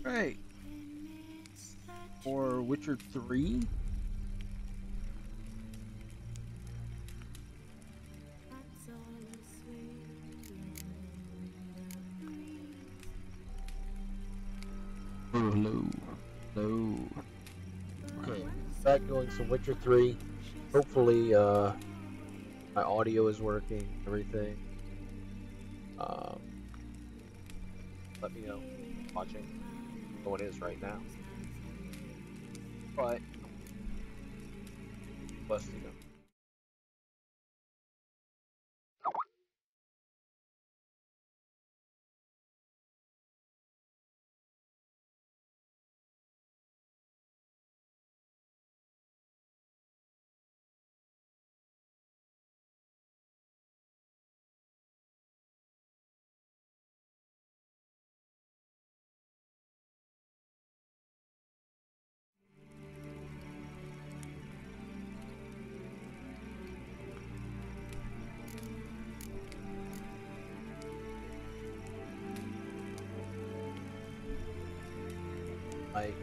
Right. For Witcher 3? Hello. Hello. Okay, back doing some Witcher 3. Hopefully, my audio is working, everything. Let me know watching how it is right now. But, busting up. Like,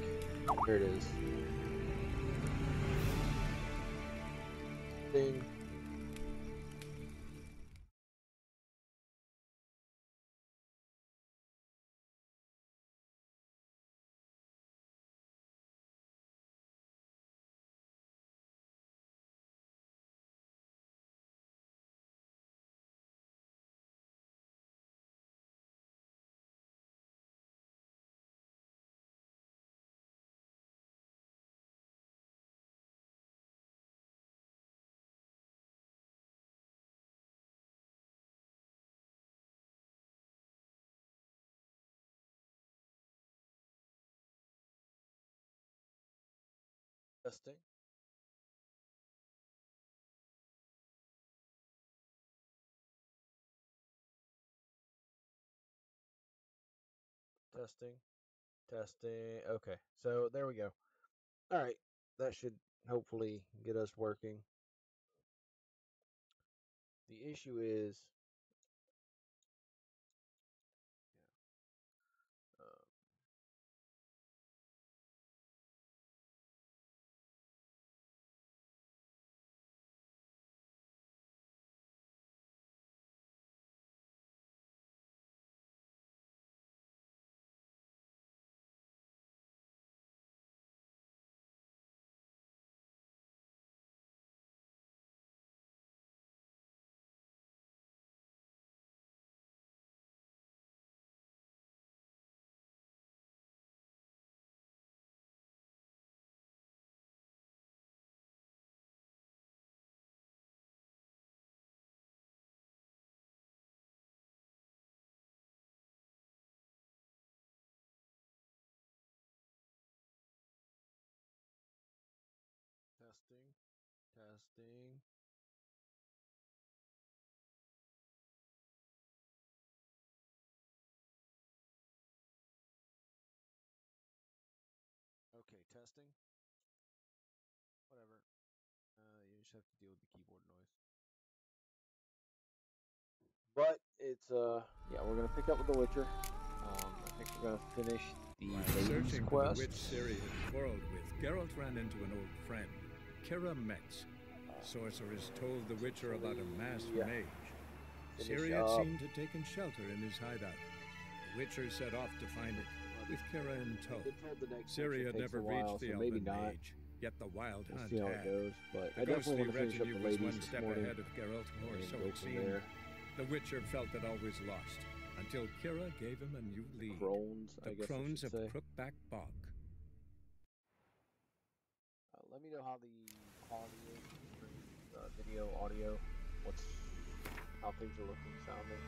here it is. Thing. Testing. Testing. Testing. Okay, so there we go. Alright, that should hopefully get us working. The issue is, uh, testing. Testing. Okay, testing. Whatever. You just have to deal with the keyboard noise. But it's yeah, we're gonna pick up with The Witcher. I think we're gonna finish the While ladies searching for the quest. witch Ciri had quarreled with, Geralt ran into an old friend, Kira Metz. Sorcerers told the Witcher about a masked yeah. mage. Finish Ciri had up. seemed to taken shelter in his hideout. The Witcher set off to find it, with Kira in tow. Been told the next Ciri section had takes never a while, reached the so maybe elven not. mage, yet the wild We'll hunt see how it had. goes. But The I definitely ghostly want to finish up retinue the was ladies one this step morning. ahead of Geralt, or And so go it from seemed. there. The Witcher felt it always lost, until Kira gave him a new lead. Crones, I The guess I Crones should of say. Crookback Bog. Let me know how the quality is for video, audio. How things are looking, sounding.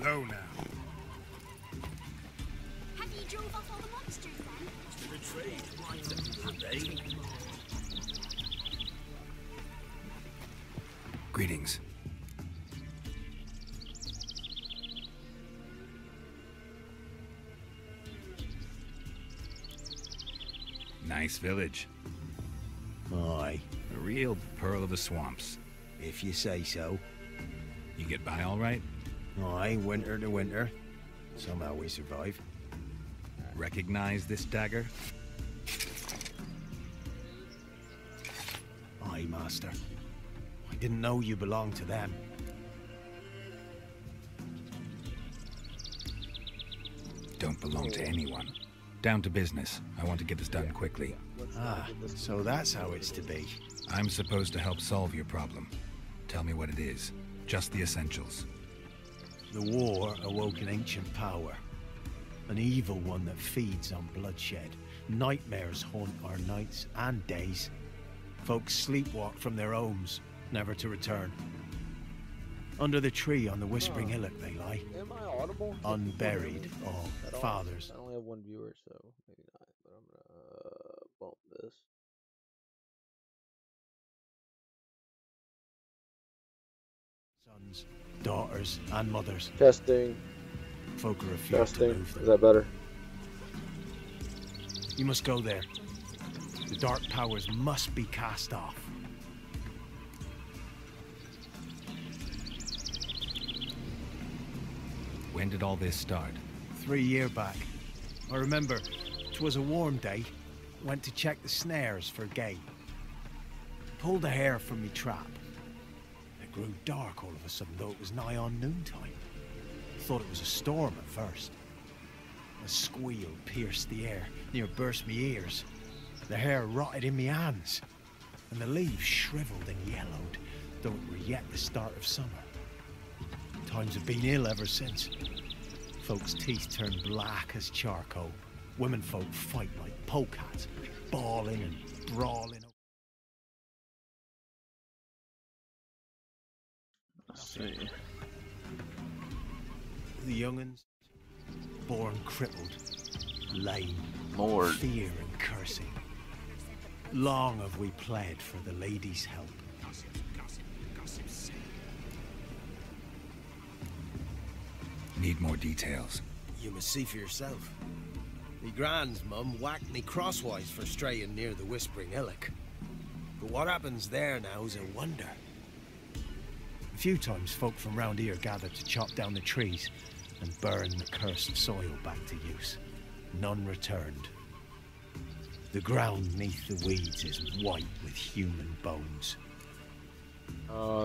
Low now. Have you drove off all the monsters then? Greetings. Nice village. Aye, A real pearl of the swamps. if you say so. You get by all right? Aye, winter to winter. Somehow we survive. Recognize this dagger? Aye, master. I didn't know you belonged to them. Don't belong to anyone. Down to business. I want to get this done quickly. Ah, so that's how it's to be. I'm supposed to help solve your problem. Tell me what it is. Just the essentials. The war awoke an ancient power. An evil one that feeds on bloodshed. Nightmares haunt our nights and days. Folks sleepwalk from their homes, never to return. Under the tree on the Whispering Hillock they lie, Am I audible? unburied, all At all? fathers. I only have one viewer, so maybe not. But I'm gonna bump this. Sons, daughters, and mothers. Testing. Folk refuse to Testing. move Is them. that better? You must go there. The dark powers must be cast off. When did all this start? 3 year back. I remember 'twas a warm day. Went to check the snares for game. Pulled a hare from me trap. It grew dark all of a sudden, though it was nigh on noontime. Thought it was a storm at first. A squeal pierced the air, near burst me ears. The hair rotted in me hands, and the leaves shriveled and yellowed, though it were yet the start of summer. Times have been ill ever since. Folks' teeth turn black as charcoal. Women folk fight like polecats, bawling and brawling. Let's see. The young'uns, born crippled, lame, Lord. fear and cursing. Long have we pled for the lady's help. Need more details. You must see for yourself. Me grand's mum whacked me crosswise for straying near the Whispering Hillock. But what happens there now is a wonder. A few times folk from round here gathered to chop down the trees and burn the cursed soil back to use. None returned. The ground neath the weeds is white with human bones.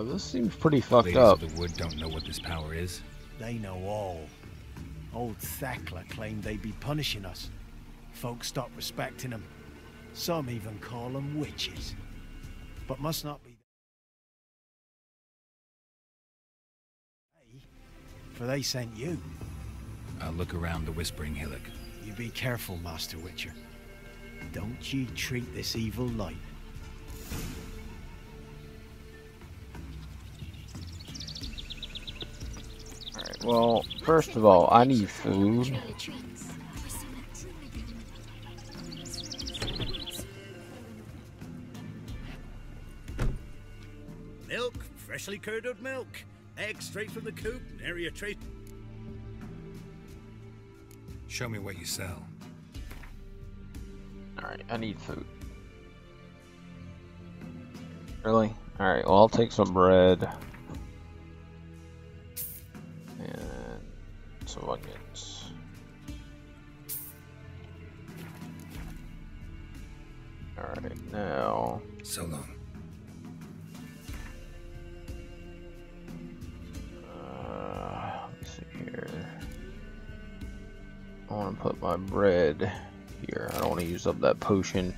This seems pretty fucked Ladies up. of the wood don't know what this power is. They know all. Old Thekla claimed they'd be punishing us. Folk stopped respecting them. Some even call them witches. But must not be. For they sent you. I'll look around the Whispering Hillock. You be careful, Master Witcher. Don't ye treat this evil light. Alright, well, first of all, I need food. Milk, freshly curdled milk. Eggs straight from the coop, area tray. Show me what you sell. Alright, I need food. Really? Alright, well, I'll take some bread. And some onions. Alright, now. So long. Let me see here. I want to put my bread here. I don't want to use up that potion.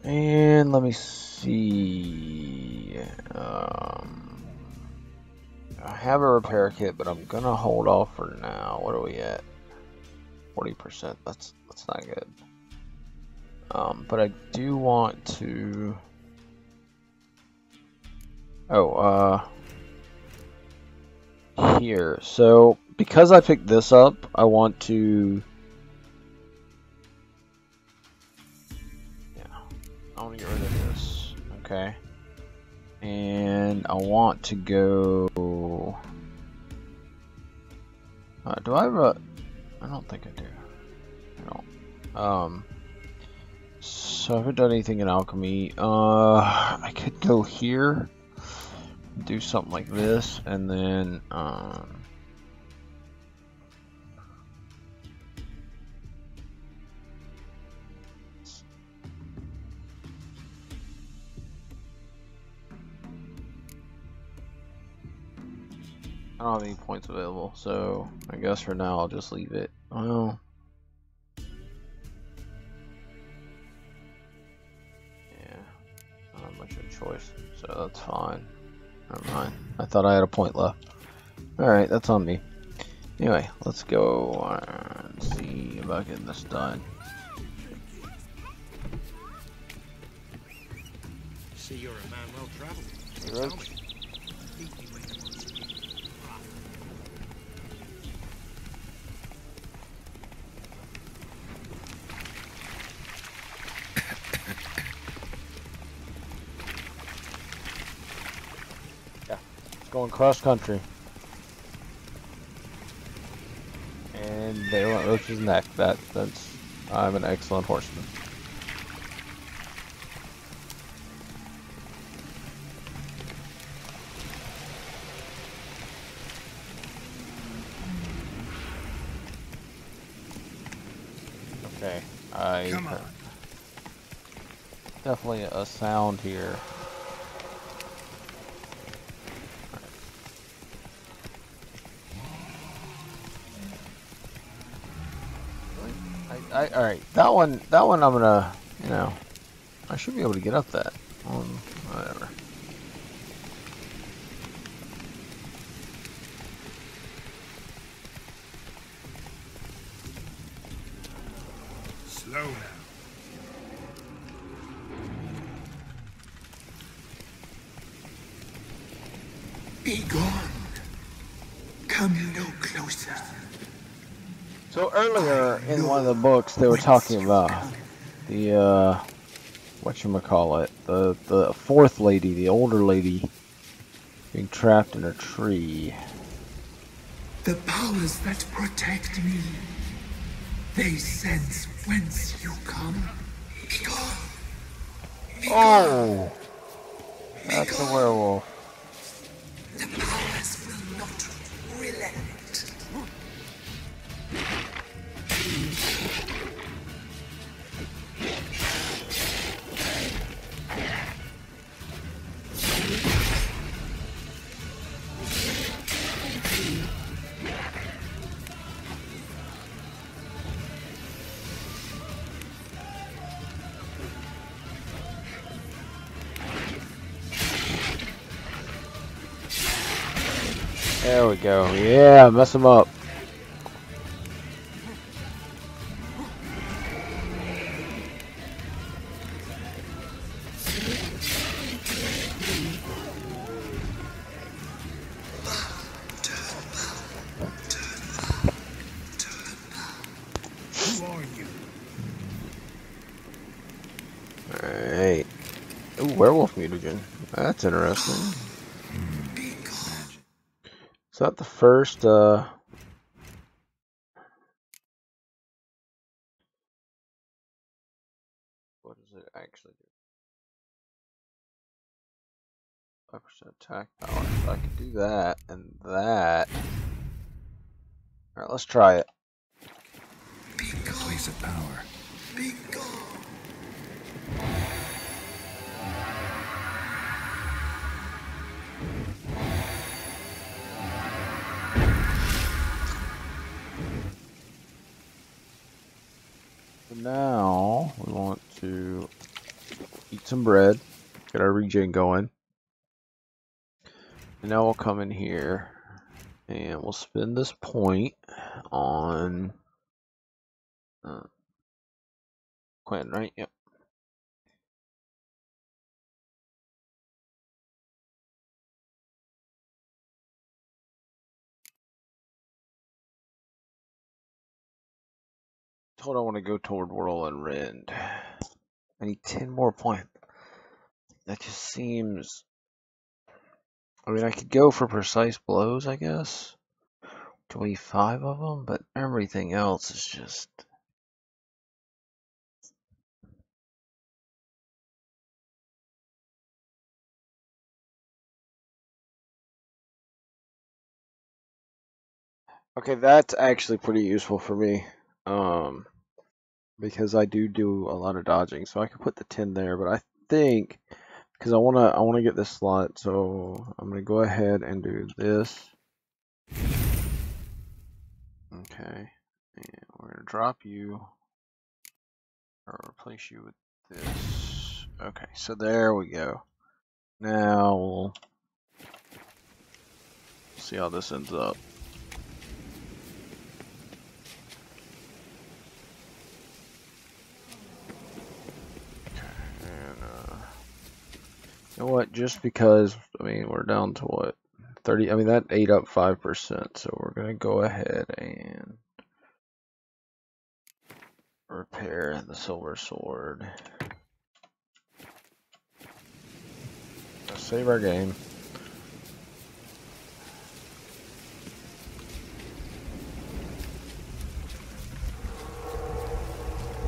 And let me see. I have a repair kit, but I'm gonna hold off for now. What are we at? 40%. That's not good. But I do want to. Oh, here. So because I picked this up, I want to. Yeah, I want to get rid of this. Okay. And I want to go. Do I have a? I don't think I do. I don't. So I haven't done anything in alchemy. I could go here, do something like this, and then I don't have any points available, so I guess for now I'll just leave it. Well, yeah, I don't have much of a choice, so that's fine. Never mind. I thought I had a point left. Alright, that's on me. Anyway, let's go and see about getting this done. See, you're a man well traveled. Hey, Tell Roach. me. It's going cross country. And there went Roach's neck. That's I'm an excellent horseman. Okay, I Come on. definitely a sound here. All right, that one I'm gonna, you know, I should be able to get up that. Whatever. Slow now. Be gone. Come no closer. So earlier in one of the books they were talking about the whatchamacallit, the fourth lady, the older lady, being trapped in a tree. The powers that protect me, they sense whence you come. Be gone. Be gone. Oh, that's a werewolf. The powers will not relent. There we go. Yeah, mess him up. Who are you? Alright. Ooh, werewolf mutagen. That's interesting. Is that the first, what does it actually do? 5% attack power. So I can do that and that. Alright, let's try it. The place of power. Be gone. So now we want to eat some bread, get our regen going. And now we'll come in here and we'll spend this point on Quinn, right? Yep. told I want to go toward Whirlwind Rend. I need 10 more points. That just seems... I mean, I could go for precise blows, I guess. 25 of them, but everything else is just... Okay, that's actually pretty useful for me. Because I do a lot of dodging, so I could put the 10 there, but I think because I wanna get this slot, so I'm gonna go ahead and do this. Okay, and we're gonna drop you or replace you with this. Okay, so there we go. Now we'll see how this ends up. You know what, just because, I mean, we're down to what, 30, I mean, that ate up 5%, so we're going to go ahead and repair the silver sword. Let's save our game.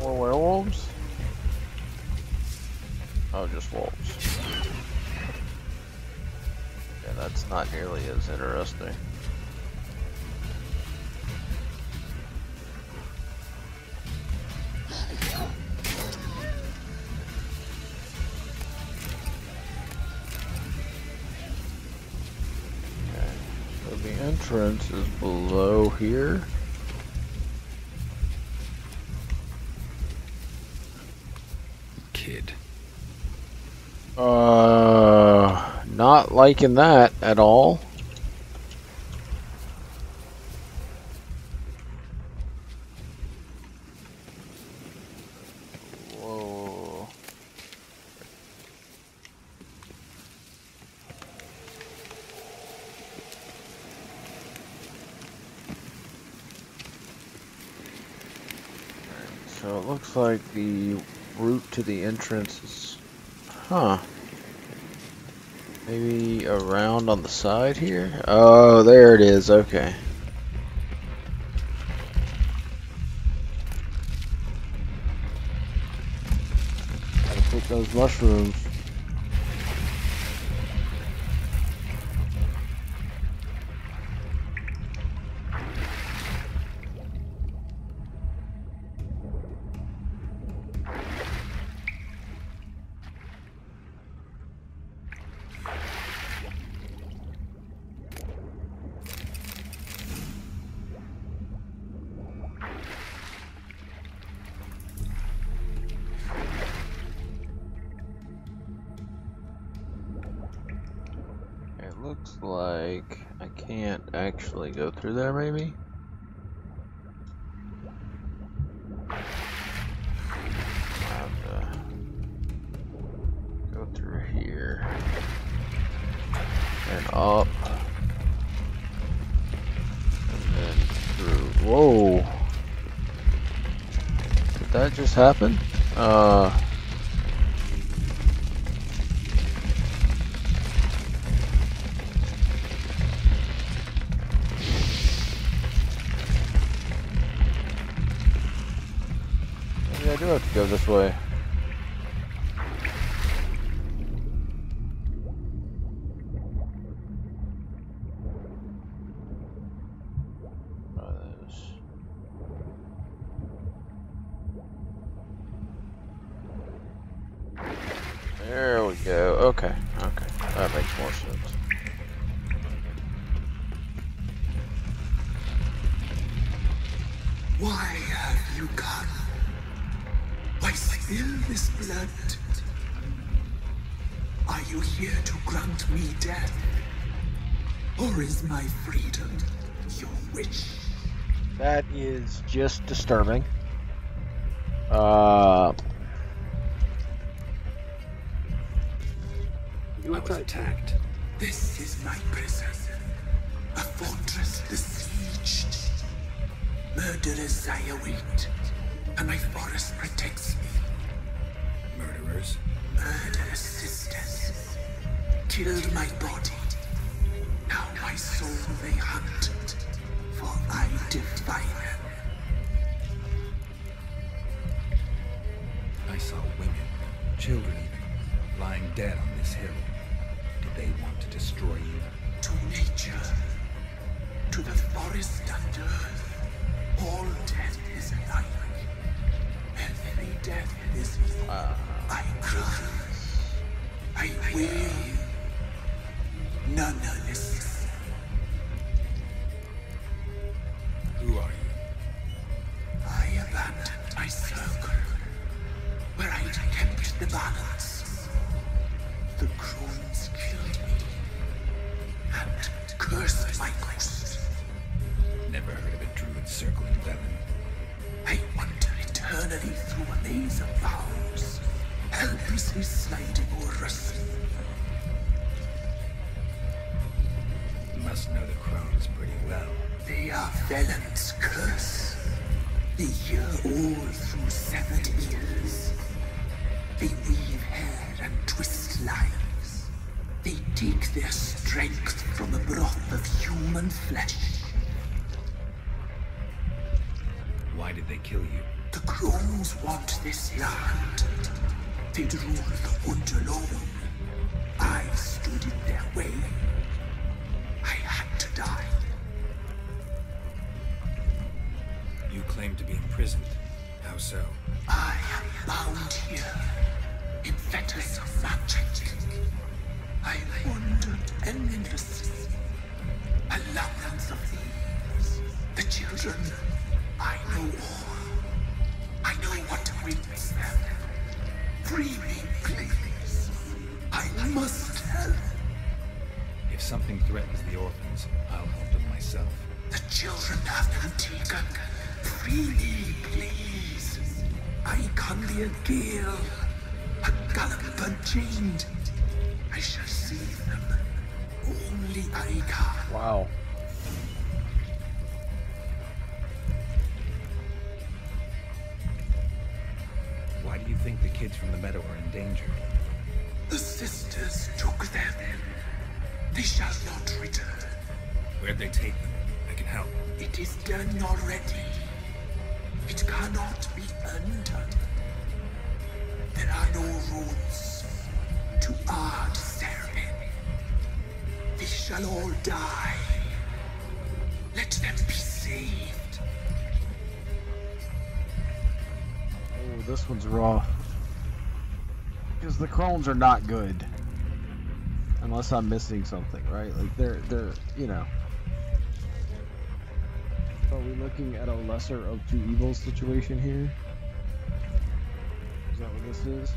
More werewolves? Oh, just wolves. Yeah, that's not nearly as interesting. Okay, so the entrance is below here. Kid. Not liking that at all. Whoa. So it looks like the route to the entrance is, maybe around on the side here? Oh, there it is, okay. Gotta pick those mushrooms. Looks like I can't actually go through there, maybe? I have to go through here and up and then through. Whoa! Did that just happen? I do have to go this way. There we go. Okay, okay. That makes more sense. Why have you come? Why spill this blood? Are you here to grant me death? Or is my freedom your wish? That is just disturbing. I was attacked. This is my prison. A fortress besieged. Murderers I await. and my forest protects me. Murderers? Murderous sisters killed my body. Now my soul they hunt, for I defy them. I saw women, children even, lying dead on this hill. Did they want to destroy you? To nature, to the forest and earth, all death is alike. Every death is I cry, I wail, none listens. Who are you? I abandoned my circle, where I kept the balance. The crones killed me, and cursed my ghost. Never heard of a druid circling Velen. I wander eternally through a maze of vows, helplessly sliding o'er us. You must know the crones pretty well. They are Velen's curse. They hear all through severed ears. They weave hair and twist lives. They take their strength from the broth of human flesh. Why did they kill you? The crones want this land. They'd rule the wood alone. I stood in their way. I had to die. You claim to be imprisoned. How so? I am bound here, in fetters of magic. I wandered endlessly, a labyrinth of thieves. The children, I know all. I know what awaits them. Free me, please. I must help. If something threatens the orphans, I'll help them myself. The children have been taken. Free me, please. I can be a gale, a gallop unchained. I shall save them. Only I can. Wow. Why do you think the kids from the meadow are endangered? The sisters took them. They shall not return. Where'd they take them? I can help. It is done already. It cannot be undone. There are no roads to Ard Serpent. They shall all die. Let them be saved. Oh, this one's rough. Because the crones are not good. Unless I'm missing something, right? Like they're you know. Are we looking at a lesser of two evils situation here? Is that what this is?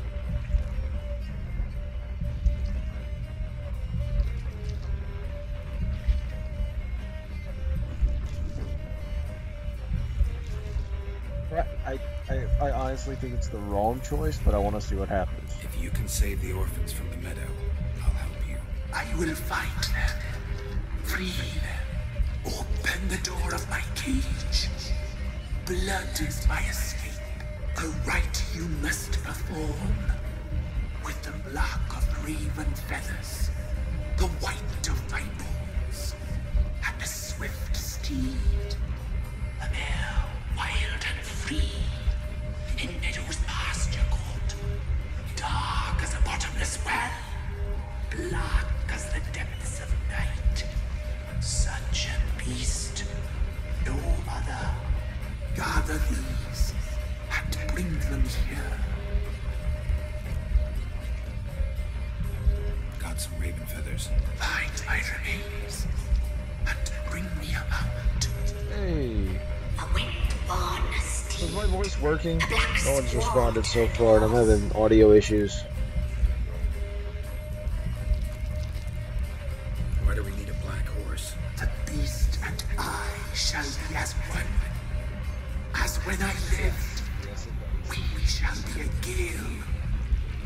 I honestly think it's the wrong choice, but I want to see what happens. If you can save the orphans from the meadow, I'll help you. I will find them. Free them. Open the door of my cage. Blood is my escape. A rite you must perform. With the black of raven feathers, the white of my bones, and a swift steed. A mare wild and free. In meadows pasture court. Dark as a bottomless well. Black as the depths of night. Such a beast. No other. Gather these and bring them here. Got some raven feathers. Find my remains and bring me a mount. Hey. A wind-born Is my voice working? No one's responded so far, and I'm having audio issues. Why do we need a black horse? The beast and I shall be as one. As when I lived. We shall be a gale.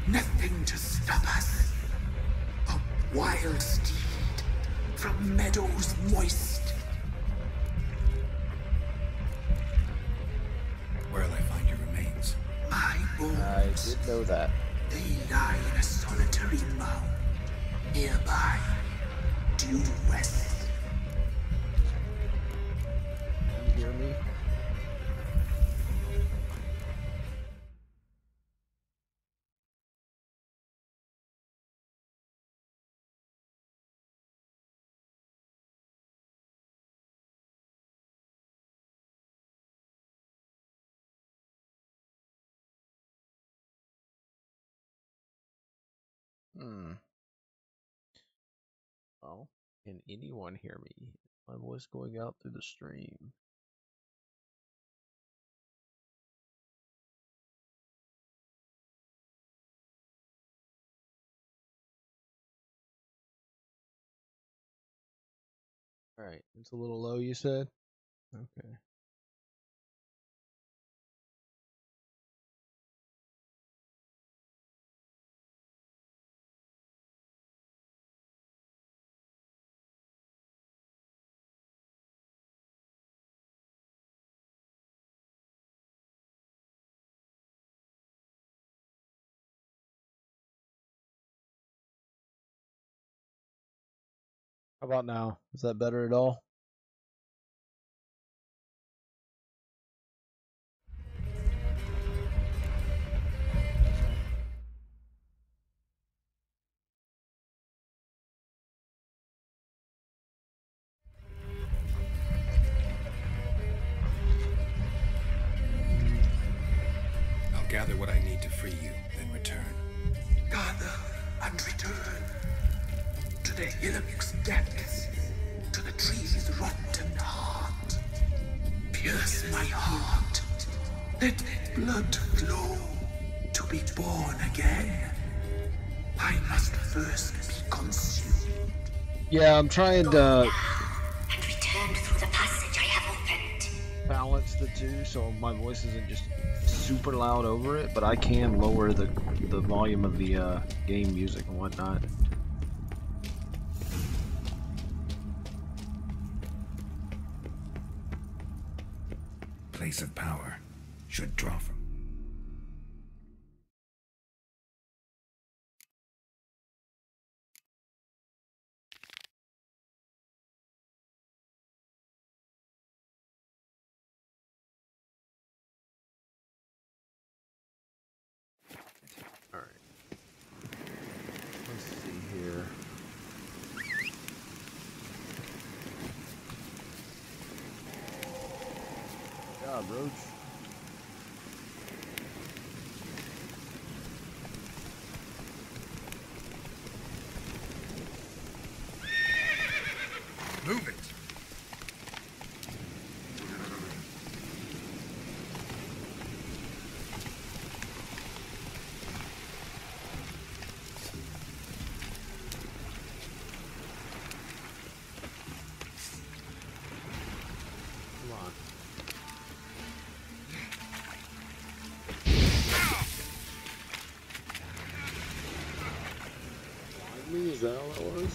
Nothing to stop us. A wild steed from meadows moist. Where'll I find your footsteps. Didn't know that. They lie in a solitary mound nearby, due west. Can you hear me? Well, can anyone hear me? My voice going out through the stream. Alright, it's a little low, you said? Okay. How about now? Is that better at all? I'll gather what I need to free you, then return. Gather and return to the Hillock's depths, to the tree's rotten heart. Pierce my heart. Let blood flow to be born again. I must first be consumed. Yeah, I'm trying to And return through the passage I have opened. balance the two so my voice isn't just super loud over it, but I can lower the volume of the game music and whatnot. Place of power. Should draw from. Alright. Let's see here. Good job, Roach. Move it! Come on. Me, is that all that was?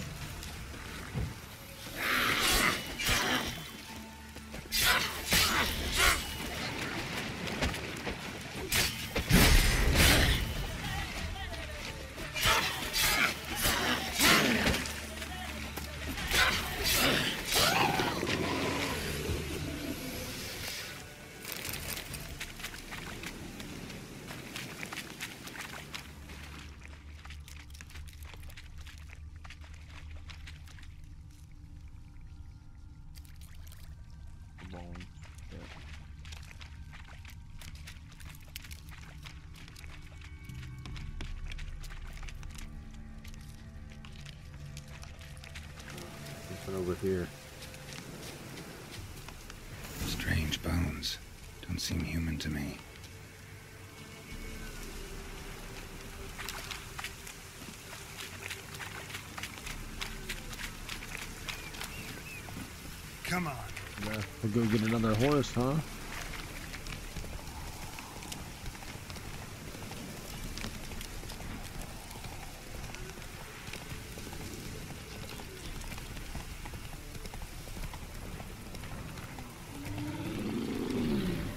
Bones. Yeah. This one over here. Strange bones. Don't seem human to me. Come on. Yeah, we'll go get another horse, huh?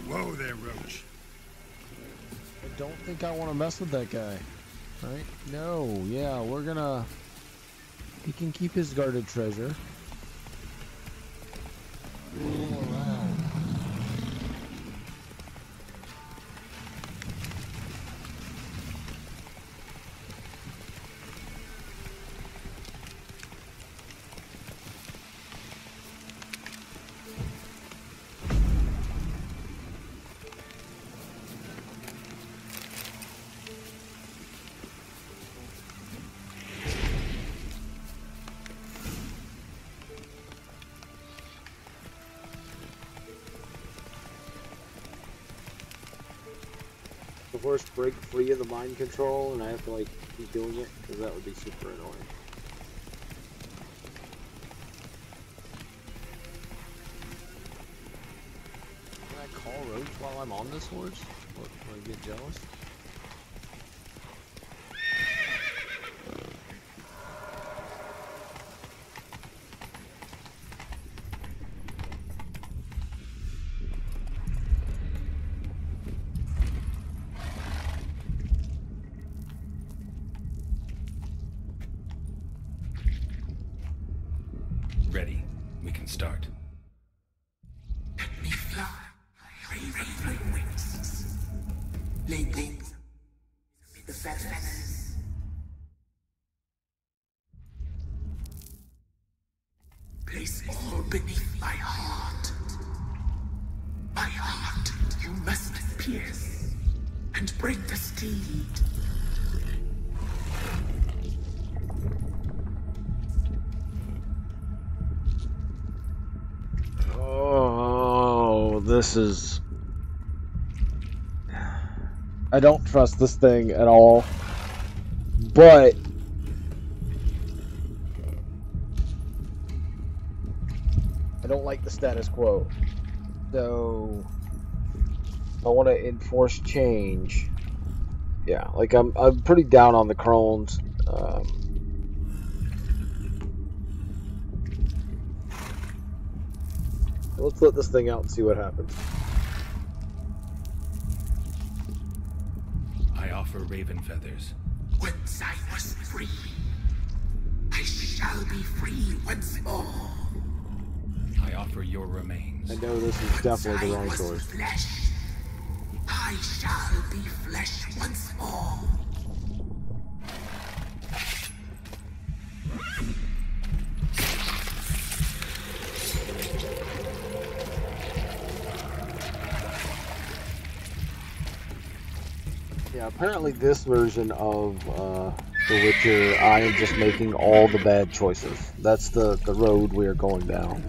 Whoa there, Roach. don't think I want to mess with that guy. Right? No, yeah, we're gonna... He can keep his guarded treasure. Roll around. The horse break free of the mind control and I have to like keep doing it, because that would be super annoying. Can I call Roach while I'm on this horse? Will I get jealous? Ready. We can start. Let me fly. Raven wings. Lay wings with the feathers. Place all beneath my heart. My heart you must pierce and bring the steed. Oh, this is... I don't trust this thing at all, but... I don't like the status quo, so... I want to enforce change. Yeah, like I'm pretty down on the Crones. Let's let this thing out and see what happens. I offer raven feathers. Once I was free, I shall be free once more. I offer your remains. I know this is definitely the wrong Once I was choice. flesh, I shall be flesh once more. Yeah, apparently this version of The Witcher, I am just making all the bad choices. That's the road we are going down.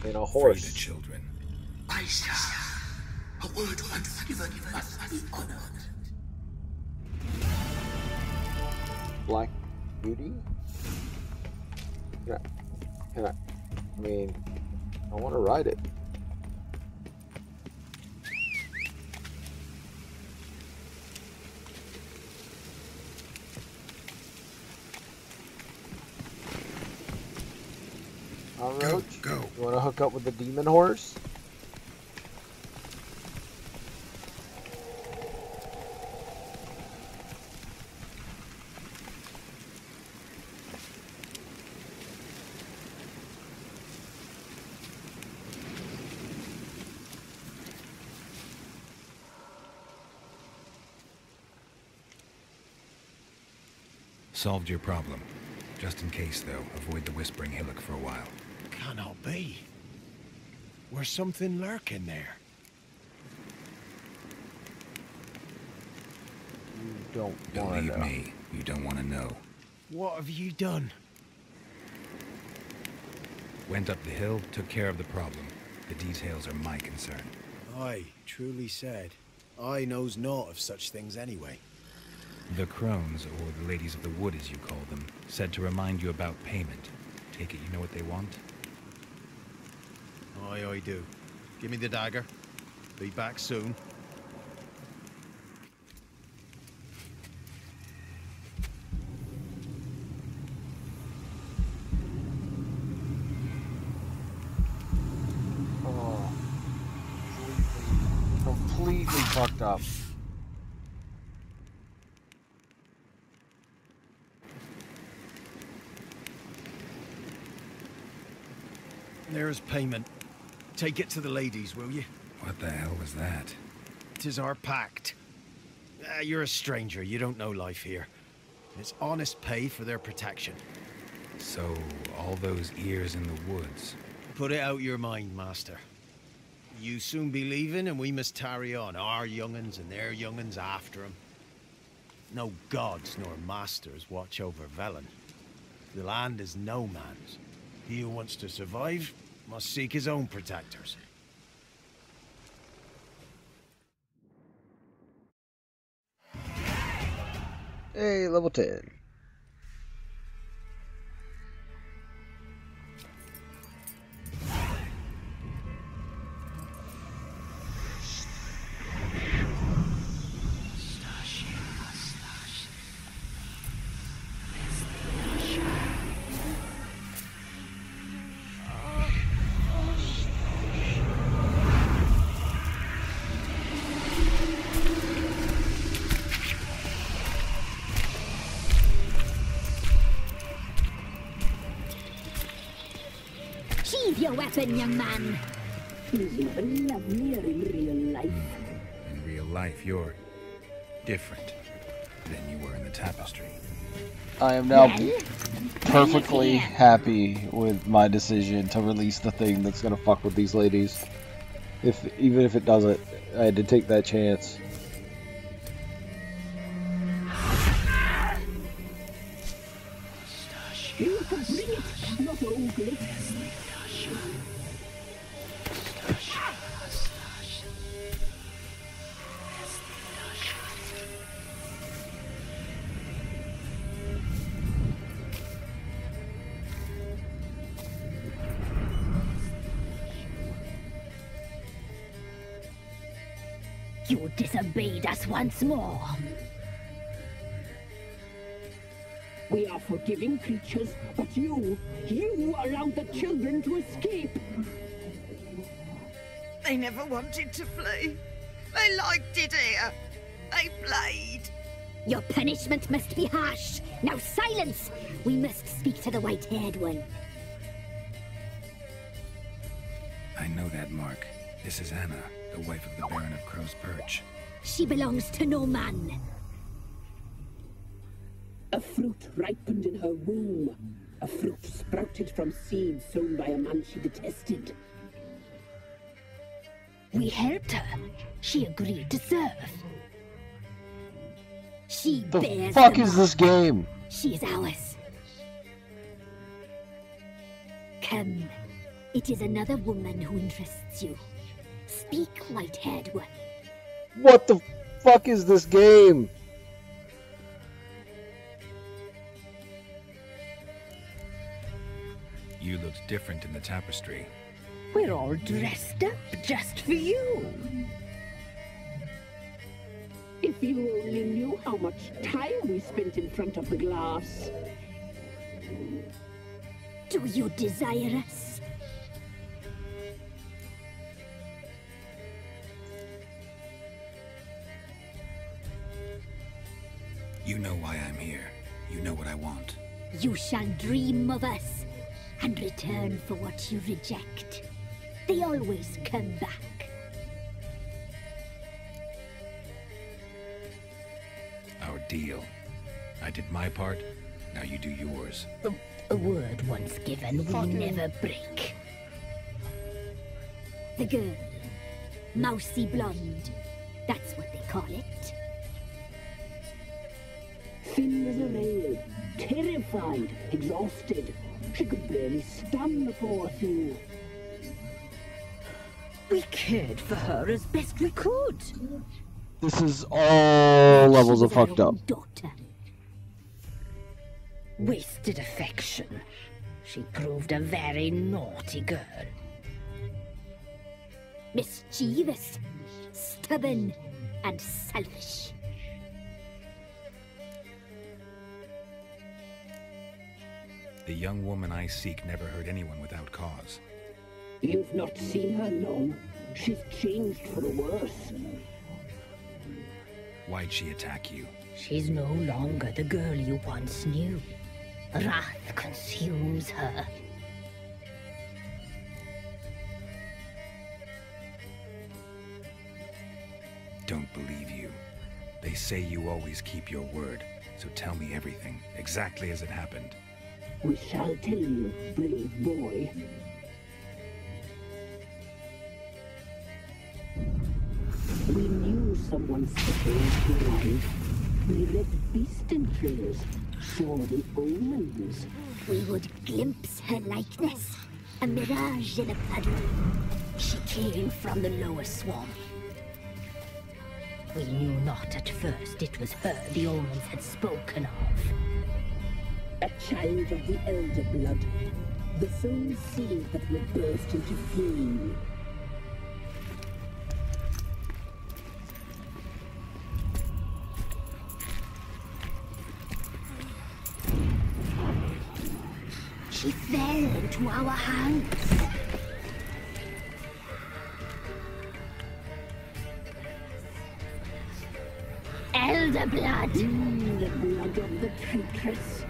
In a horse. Free the children. I shall. A word once given must be honored. Black Beauty? I mean, I want to ride it. Roach, go. You want to hook up with the demon horse? Solved your problem. Just in case, though, avoid the Whispering Hillock for a while. Cannot be. Where's something lurking there? You don't want to Believe know. me, you don't want to know. What have you done? Went up the hill, took care of the problem. The details are my concern. Aye, truly said. I knows naught of such things anyway. The Crones, or the Ladies of the Wood as you call them, said to remind you about payment. Take it you know what they want? Aye, I do. Give me the dagger. Be back soon. completely fucked up. There's payment. Take it to the ladies, will you? What the hell was that? 'Tis our pact. You're a stranger, you don't know life here. It's honest pay for their protection. So, all those ears in the woods. Put it out your mind, master. You soon be leaving and we must tarry on, our young'uns and their young'uns after 'em. No gods nor masters watch over Velen. The land is no man's. He who wants to survive must seek his own protectors. Hey, level 10. Sheathe your weapon, young man. He's even lovelier in real life. In real life, you're different than you were in the tapestry. I am now perfectly happy with my decision to release the thing that's gonna fuck with these ladies. Even if it doesn't, I had to take that chance. You can bring it, not ugly. You disobeyed us once more. We are forgiving creatures, but you allowed the children to escape. They never wanted to flee. They liked it here. They played. Your punishment must be harsh. Now silence! We must speak to the white-haired one. I know that mark. This is Anna, the wife of the Baron of Crow's Perch. She belongs to no man. A fruit ripened in her womb. A fruit sprouted from seeds sown by a man she detested. We helped her. She agreed to serve. She bears The fuck the is mark. this game? She is ours. Come. It is another woman who interests you. Speak, white-haired one. What the fuck is this game? You looked different in the tapestry. We're all dressed up just for you. If you only knew how much time we spent in front of the glass. Do you desire us? You know why I'm here. You know what I want. You shall dream of us and return for what you reject. They always come back. Our deal. I did my part, now you do yours. A word once given will never break. The girl. Mousy blonde. That's what they call it. Thin as a rail, terrified, exhausted. She could barely stand the poor thing. We cared for her as best we could. This is all levels of fucked up. Daughter. Wasted affection. She proved a very naughty girl. Mischievous, stubborn, and selfish. The young woman I seek never hurt anyone without cause. You've not seen her long. She's changed for the worse. Why'd she attack you? She's no longer the girl you once knew. Wrath consumes her. Don't believe you. They say you always keep your word, so tell me everything, exactly as it happened. We shall tell you, brave boy. We knew someone supposed to arrive. We read beast entrails, saw the omens. We would glimpse her likeness, a mirage in a puddle. She came from the lower swamp. We knew not at first it was her the omens had spoken of. A child of the Elder Blood. The soul seed that will burst into flame. She fell into our hands. Elder blood! The blood of the traitress.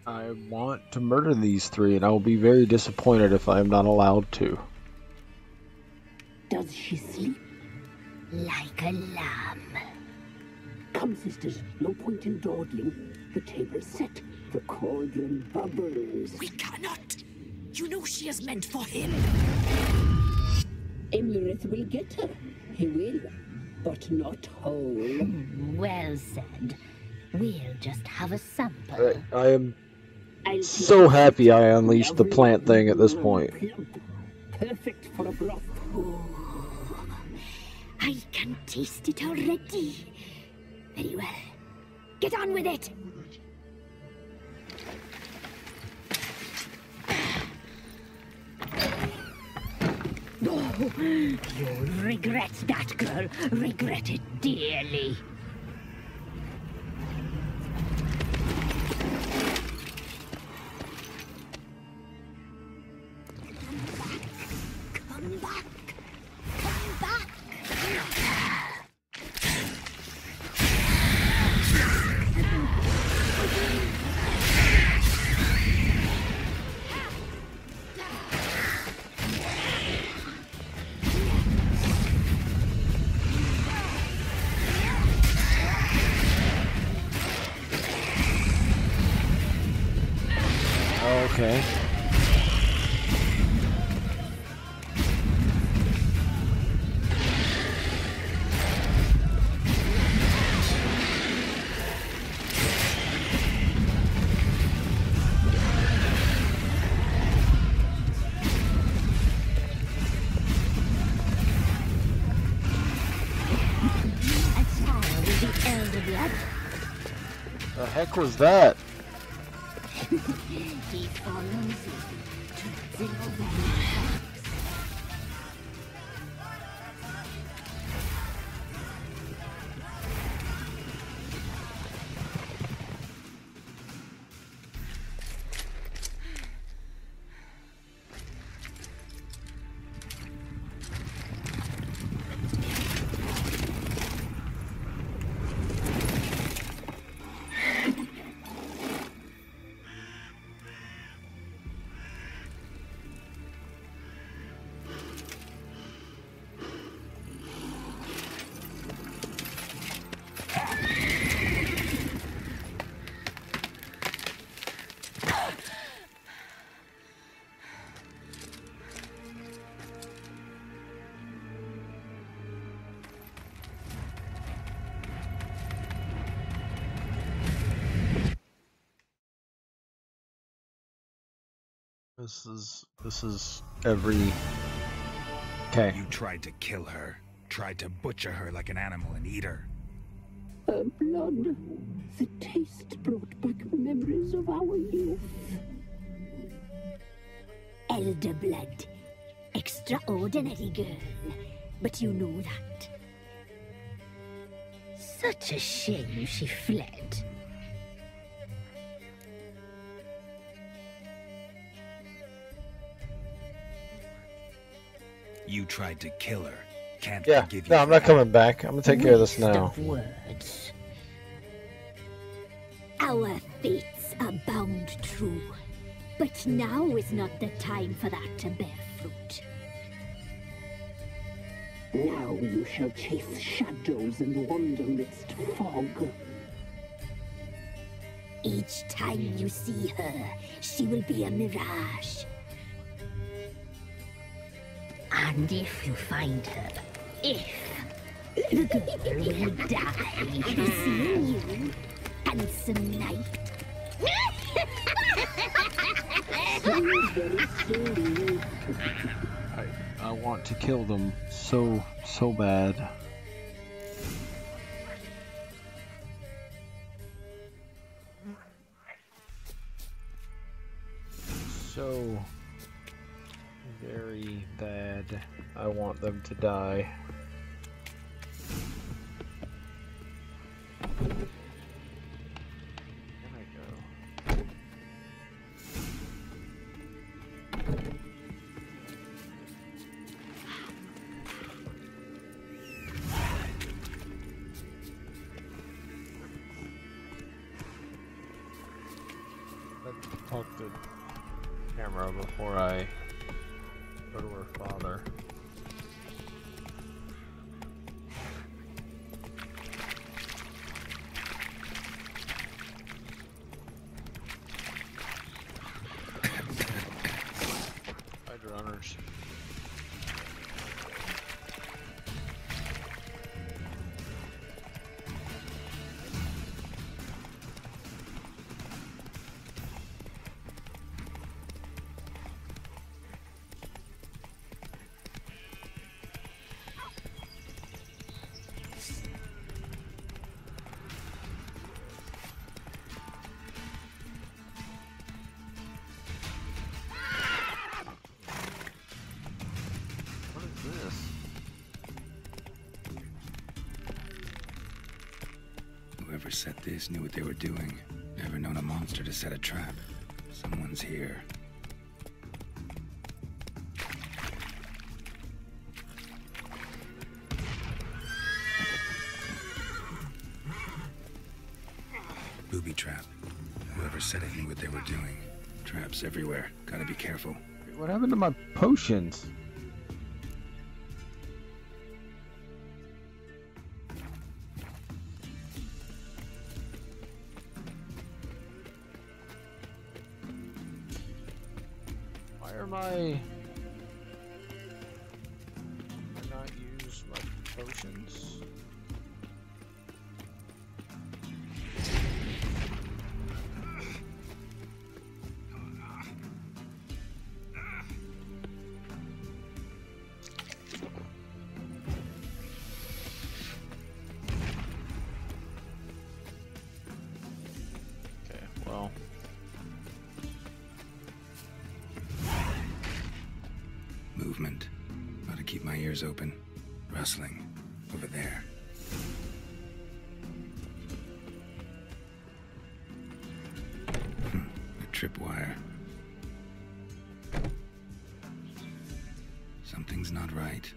I want to murder these three, and I will be very disappointed if I am not allowed to. Does she sleep? Like a lamb. Come, sisters, no point in dawdling. The table's set. The cauldron bubbles. We cannot. You know she is meant for him. Emlyrith will get her. He will, but not whole. Well said. We'll just have a sample. I am so happy I unleashed the plant thing at this point. Perfect for a broth. I can taste it already. Very well. Get on with it. Oh, you'll regret that, girl. Regret it dearly. Come back. Come back. Okay. The heck was that? He follows you to Zilver. This is every... Okay. You tried to kill her. Tried to butcher her like an animal and eat her. Her blood. The taste brought back memories of our youth. Elder blood. Extraordinary girl. But you know that. Such a shame she fled. You tried to kill her. Can't Yeah, forgive you. no, I'm not coming back. I'm gonna take care of this now. Waste of words. Our fates are bound true, but now is not the time for that to bear fruit. Now you shall chase shadows and wander midst fog. Each time you see her, she will be a mirage. And if you find her, the girl will die. Seeing you, handsome knight. I want to kill them so bad. So very bad. I want them to die. Let's talk to camera before I go to her father. Hydra runners. Whoever set this knew what they were doing. Never known a monster to set a trap. Someone's here. Booby trap. Whoever set it knew what they were doing. Traps everywhere. Gotta be careful. What happened to my potions? Why am I not use my potions? Okay, well. Movement. Gotta keep my ears open. Rustling. Over there. A tripwire. Something's not right.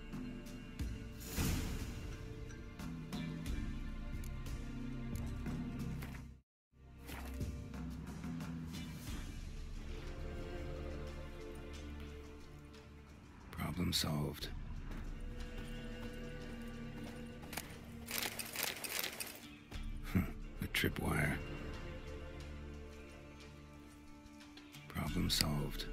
Problem solved. A tripwire. Problem solved.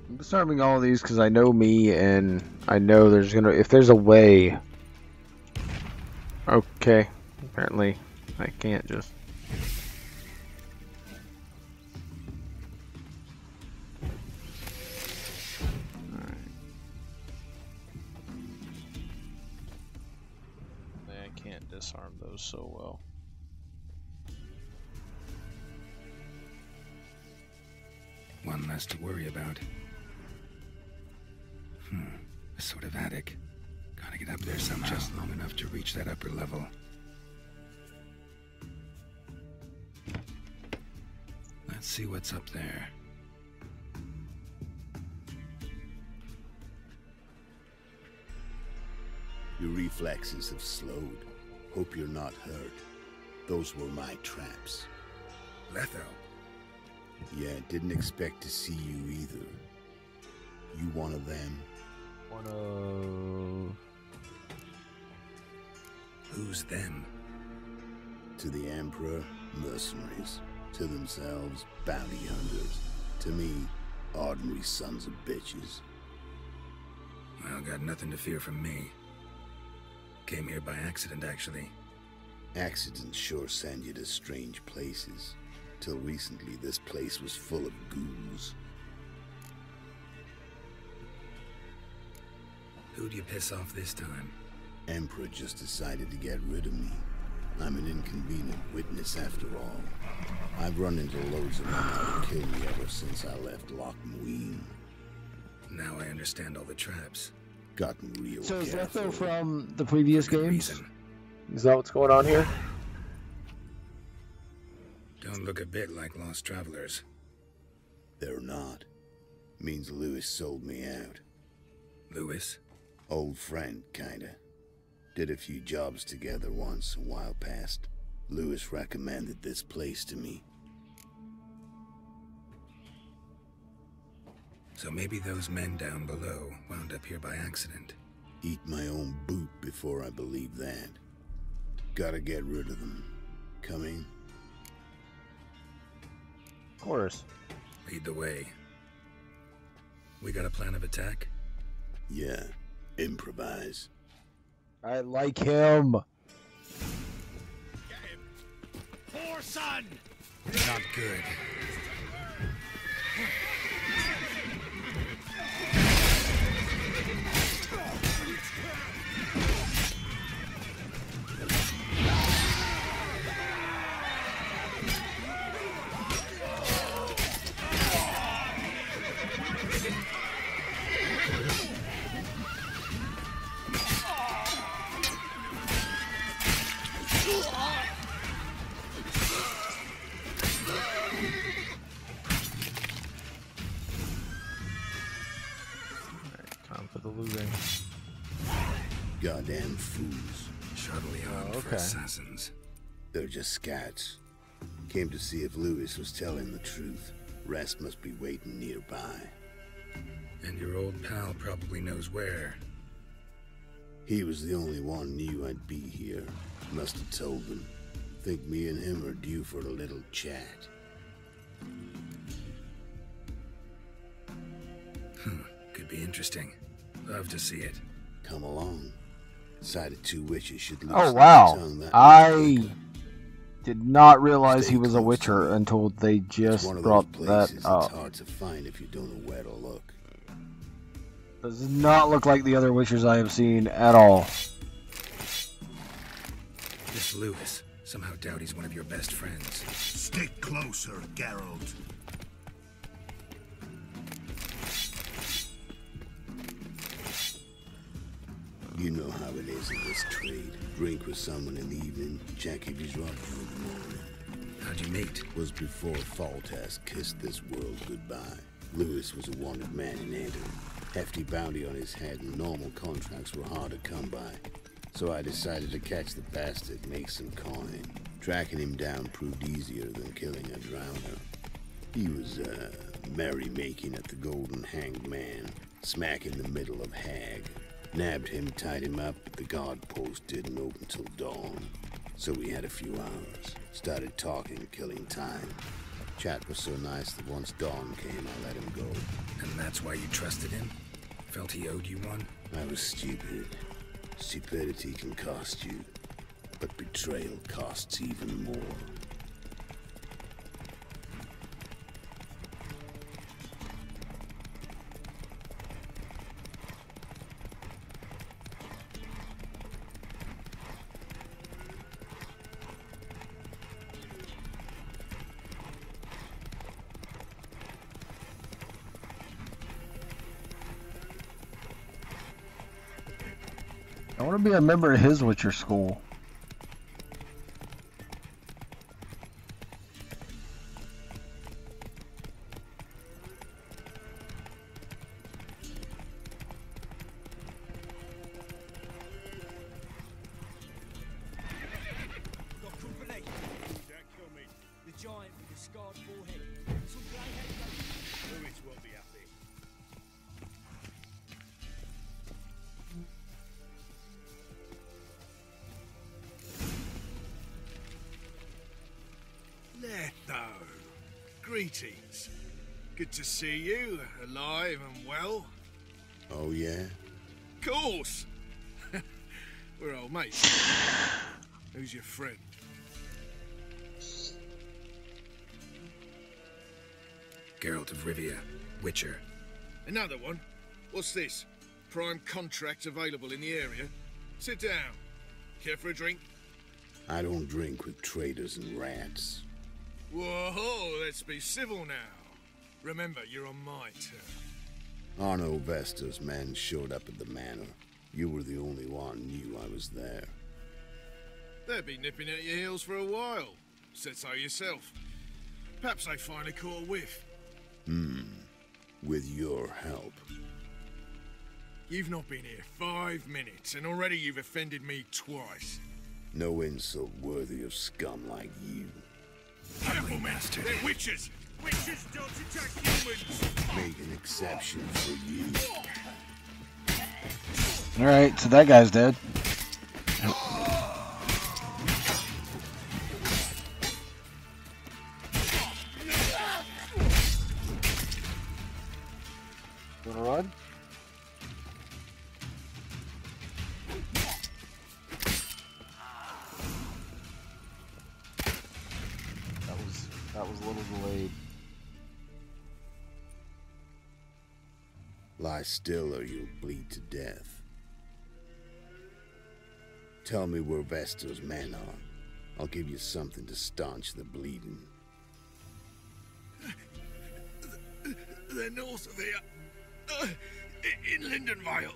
I'm disarming all of these because I know me and I know there's gonna, if there's a way. Okay, apparently I can't just. disarm those so well. One less to worry about. A sort of attic. Gotta get up there somehow. Just long enough to reach that upper level. Let's see what's up there. Your reflexes have slowed. Hope you're not hurt. Those were my traps. Letho? Yeah, didn't expect to see you either. You one of them? One of... Who's them? To the Emperor, mercenaries. To themselves, bounty hunters. To me, ordinary sons of bitches. Well, got nothing to fear from me. Came here by accident, actually. Accidents sure send you to strange places. Till recently, this place was full of ghouls. Who'd you piss off this time? Emperor just decided to get rid of me. I'm an inconvenient witness after all. I've run into loads of men trying to kill me ever since I left Loch Muin. Now I understand all the traps. Gotten real So is careful. Letho from the previous games? Reason. Is that what's going on here? Don't look a bit like lost travelers. They're not. Means Lewis sold me out. Lewis? Old friend, kinda. Did a few jobs together once a while past. Lewis recommended this place to me. So maybe those men down below wound up here by accident. Eat my own boot before I believe that. Gotta get rid of them. Coming? Of course. Lead the way. We got a plan of attack? Yeah. Improvise. I like him. Poor son! Not good. Time for the looting. Goddamn fools. Shoddily armed for assassins. They're just scats. Came to see if Lewis was telling the truth. Rest must be waiting nearby. And your old pal probably knows where. He was the only one knew I'd be here. Must have told them. Think me and him are due for a little chat. Could be interesting. Love to see it. Come along. Sighted two witches should lose Oh their wow. tongue that I did not realize he was a witcher until they just one of brought those that places up. it's hard to find if you don't know where to look. Does not look like the other witchers I have seen at all. This Lewis. Somehow doubt he's one of your best friends. Stick closer, Geralt. You know how it is in this trade. Drink with someone in the evening, check if he's right in the morning. How'd you meet? Was before Foltest kissed this world goodbye. Lewis was a wanted man in Antrim. Hefty bounty on his head and normal contracts were hard to come by. So I decided to catch the bastard, make some coin. Tracking him down proved easier than killing a drowner. He was, merrymaking at the Golden Hanged Man, smack in the middle of Hag. Nabbed him, tied him up, but the guard post didn't open till dawn. So we had a few hours. Started talking, killing time. Chat was so nice that once dawn came, I let him go. And that's why you trusted him? Felt he owed you one? I was stupid. Stupidity can cost you, but betrayal costs even more. I want to be a member of his Witcher school. Greetings. Good to see you, alive and well. Oh, yeah? Course! We're old mates. Who's your friend? Geralt of Rivia, Witcher. Another one? What's this? Prime contracts available in the area? Sit down. Care for a drink? I don't drink with traitors and rats. Whoa, let's be civil now. Remember, you're on my turn. Arno Vestor's men showed up at the manor. You were the only one knew I was there. They'll be nipping at your heels for a while. Said so yourself. Perhaps they finally caught a whiff. With your help. You've not been here 5 minutes, and already you've offended me twice. No insult worthy of scum like you. Careful, master. They're witches. Witches don't attack humans. Make an exception for you. Alright, so that guy's dead. Wanna run? That was a little delayed. Lie still or you'll bleed to death. Tell me where Vestor's men are. I'll give you something to staunch the bleeding. They're north of here. In Lindenvale.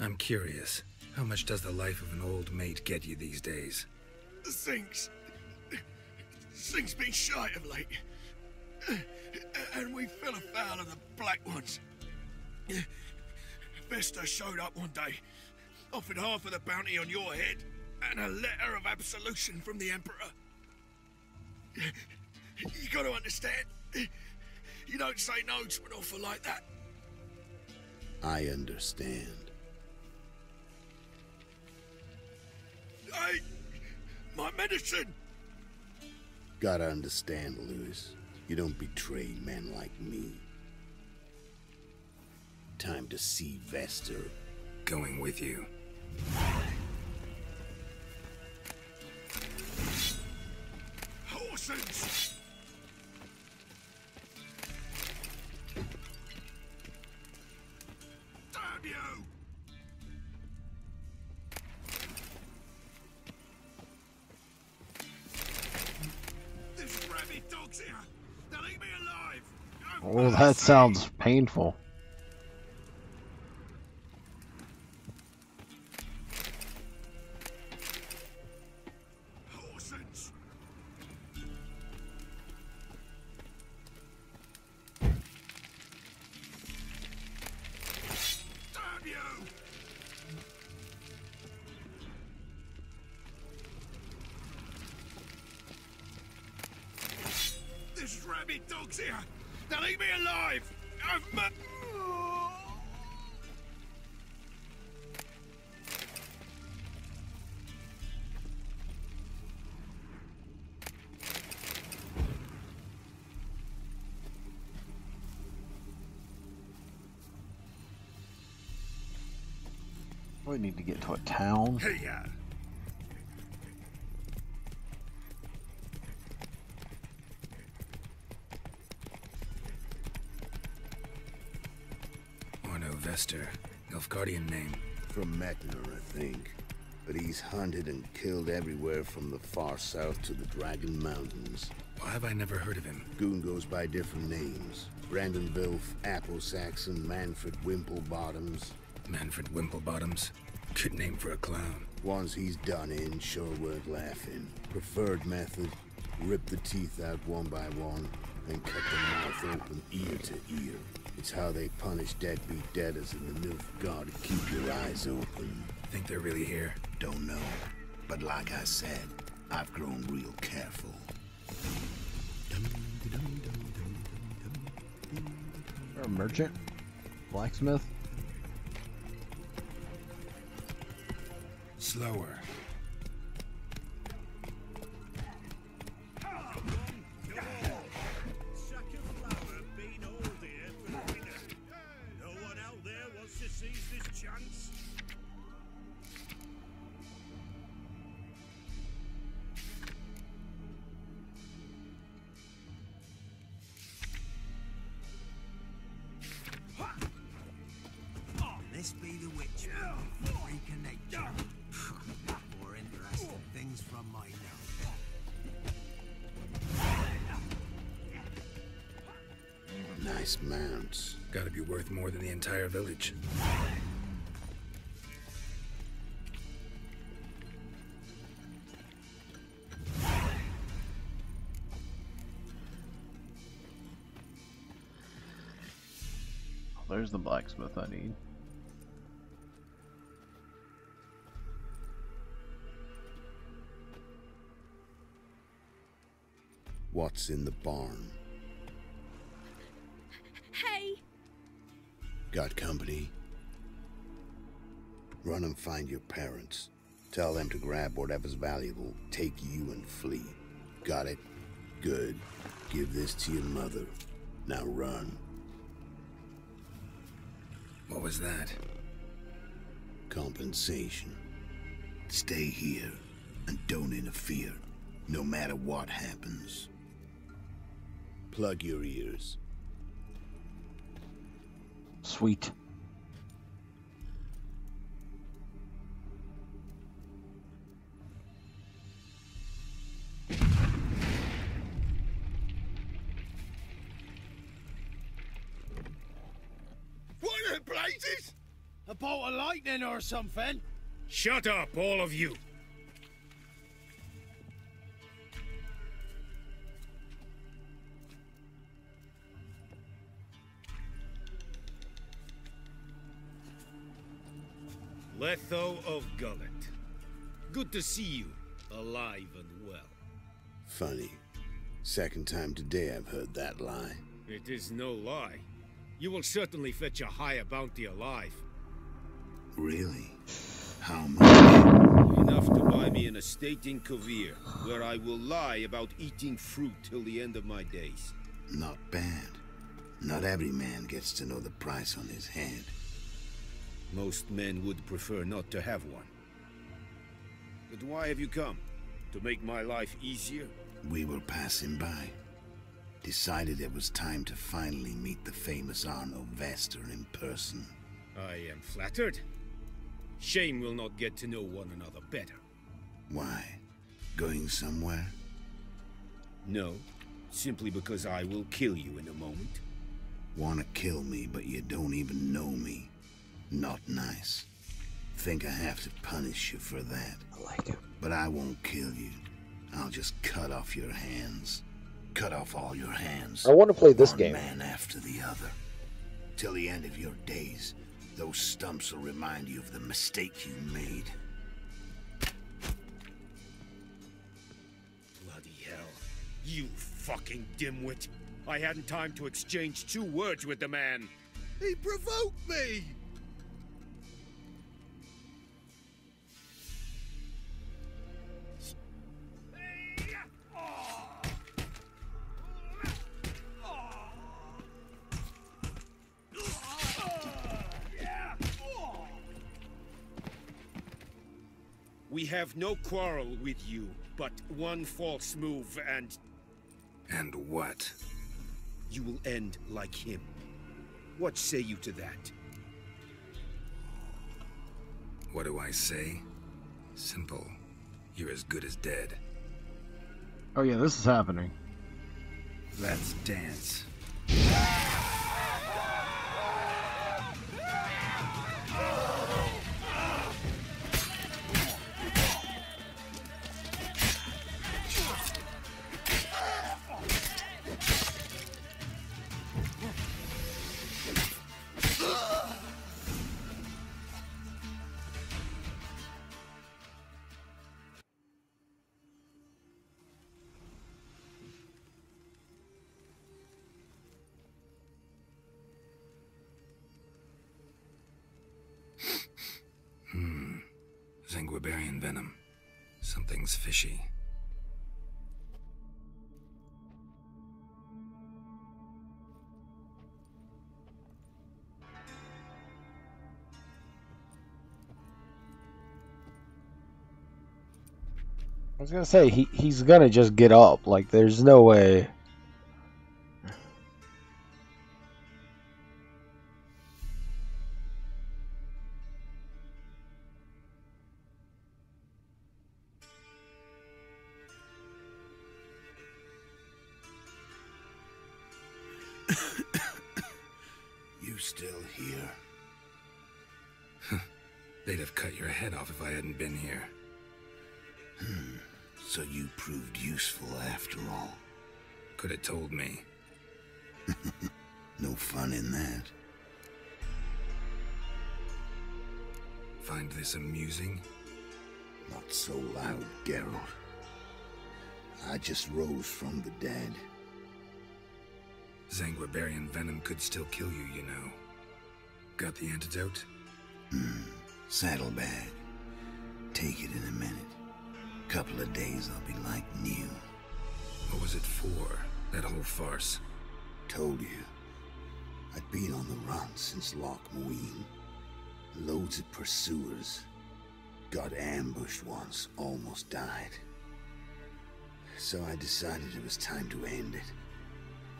I'm curious. How much does the life of an old mate get you these days? Things been shy of late. And we fell afoul of the Black Ones. Vestor showed up one day, offered half of the bounty on your head, and a letter of absolution from the Emperor. You gotta understand, you don't say no to an offer like that. I understand. Hey, my medicine! Gotta understand, Lewis. You don't betray men like me. Time to see Vestor. Going with you. Horses! Damn you! There's rabid dogs here. They'll eat me alive. Oh, that sounds painful. Horses! Damn you! There's rabid dogs here. They'll eat me alive. We need to get to a town. Hey, yeah. Arno Vestor. Nilfgaardian name. From Meckner, I think. But he's hunted and killed everywhere from the far south to the Dragon Mountains. Why have I never heard of him? Goon goes by different names. Brandon Wilf, Apple Saxon, Manfred Wimplebottoms. Manfred Wimplebottoms? Good name for a clown. Ones he's done in sure weren't laughing. Preferred method, rip the teeth out one by one and cut the mouth open ear to ear. It's how they punish deadbeat debtors in the Nilfgaard to keep your eyes open. Think they're really here? Don't know. But like I said, I've grown real careful. Or a merchant? Blacksmith? Slower. This be the witch, freak of nature. More interesting things from my note. Nice mounts. Gotta be worth more than the entire village. There's the blacksmith I need. What's in the barn? Hey! Got company? Run and find your parents. Tell them to grab whatever's valuable, take you and flee. Got it? Good. Give this to your mother. Now run. What was that? Compensation. Stay here and don't interfere, no matter what happens. Plug your ears. Sweet. What the blazes? A bolt of lightning or something? Shut up, all of you! Letho of Gullet. Good to see you, alive and well. Funny. Second time today I've heard that lie. It is no lie. You will certainly fetch a higher bounty alive. Really? How much? Enough to buy me an estate in Kovir, where I will lie about eating fruit till the end of my days. Not bad. Not every man gets to know the price on his head. Most men would prefer not to have one. But why have you come? To make my life easier? We were passing by. Decided it was time to finally meet the famous Arno Vester in person. I am flattered. Shame we'll not get to know one another better. Why? Going somewhere? No, simply because I will kill you in a moment. Wanna kill me, but you don't even know me. Not nice. Think I have to punish you for that. I like it. But I won't kill you. I'll just cut off your hands. Cut off all your hands. I want to play this one game. Man after the other. Till the end of your days, those stumps will remind you of the mistake you made. Bloody hell. You fucking dimwit. I hadn't time to exchange 2 words with the man. He provoked me! We have no quarrel with you, but one false move and... And what? You will end like him. What say you to that? What do I say? Simple. You're as good as dead. Oh yeah, this is happening. Let's dance. Zanguibarian venom. Something's fishy. I was gonna say, he's gonna just get up. Like, there's no way. You still here? They'd have cut your head off if I hadn't been here. So you proved useful after all. Could have told me. No fun in that. Find this amusing? Not so loud, Geralt. I just rose from the dead. Zanguibarian venom could still kill you, you know. Got the antidote? Saddlebag. Take it in a minute. Couple of days I'll be like new. What was it for, that whole farce? Told you. I'd been on the run since Loch Muin. Loads of pursuers. Got ambushed once, almost died. So I decided it was time to end it.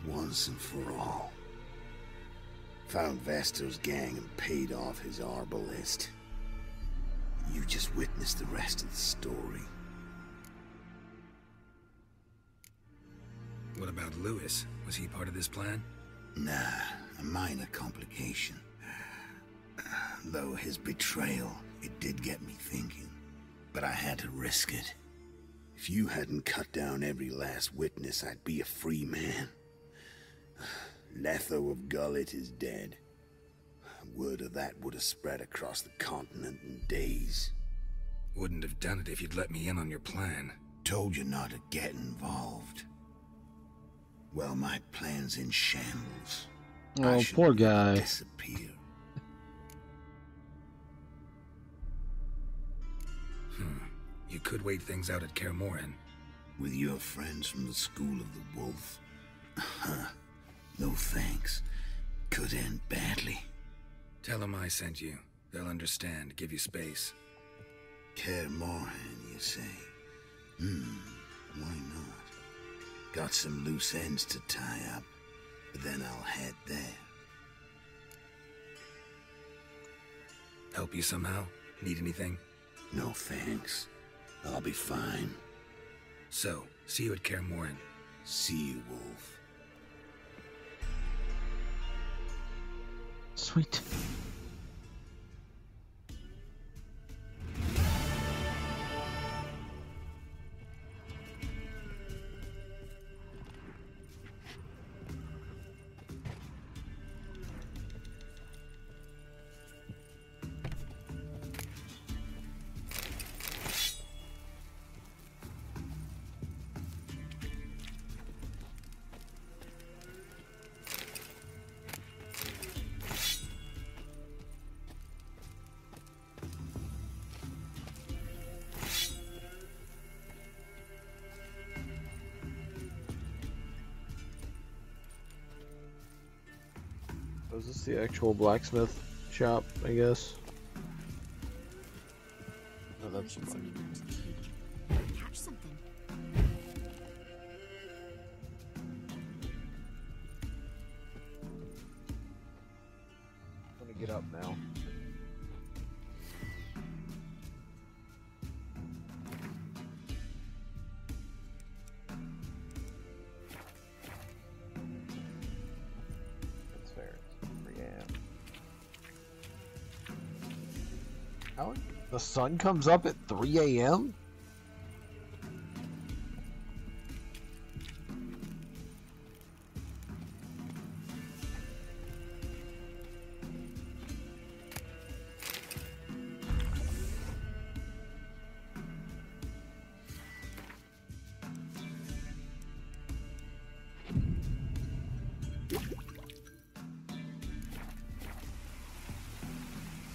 Once and for all. Found Vasto's gang and paid off his arbalist. You just witnessed the rest of the story. What about Lewis? Was he part of this plan? Nah, a minor complication. Though his betrayal, it did get me thinking. But I had to risk it. If you hadn't cut down every last witness, I'd be a free man. Letho of Gullet is dead. Word of that would have spread across the continent in days. Wouldn't have done it if you'd let me in on your plan. Told you not to get involved. Well, my plan's in shambles. Oh, poor guy. Disappear. You could wait things out at Kaer Morhen. With your friends from the School of the Wolf? No thanks. Could end badly. Tell them I sent you. They'll understand, give you space. Kaer Morhen, you say? Why not? Got some loose ends to tie up, but then I'll head there. Help you somehow? Need anything? No thanks. I'll be fine. So, see you at Kaer Morhen. See you, Wolf. Sweet. Is this the actual blacksmith shop, I guess? Oh, that's the one. Catch something. I'm gonna get up now. That's fair. 3 a.m. How? The sun comes up at 3 a.m.?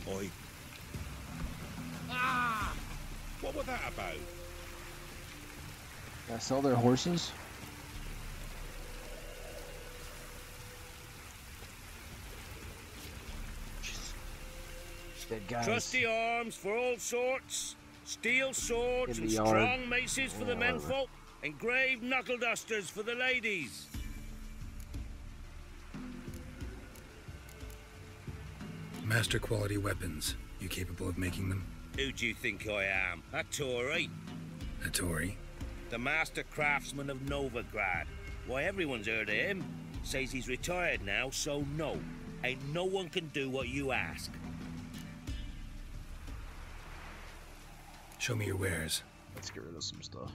Oi. was that about? Can I sell their horses? Dead guys. Trusty arms for all sorts, steel swords In and the yard. strong maces for the Yeah, whatever. menfolk, engraved knuckle dusters for the ladies. Master quality weapons. You capable of making them? Who do you think I am? A Tory? A Tory? The master craftsman of Novigrad. Why, everyone's heard of him. Says he's retired now, so no. Ain't no one can do what you ask. Show me your wares. Let's get rid of some stuff.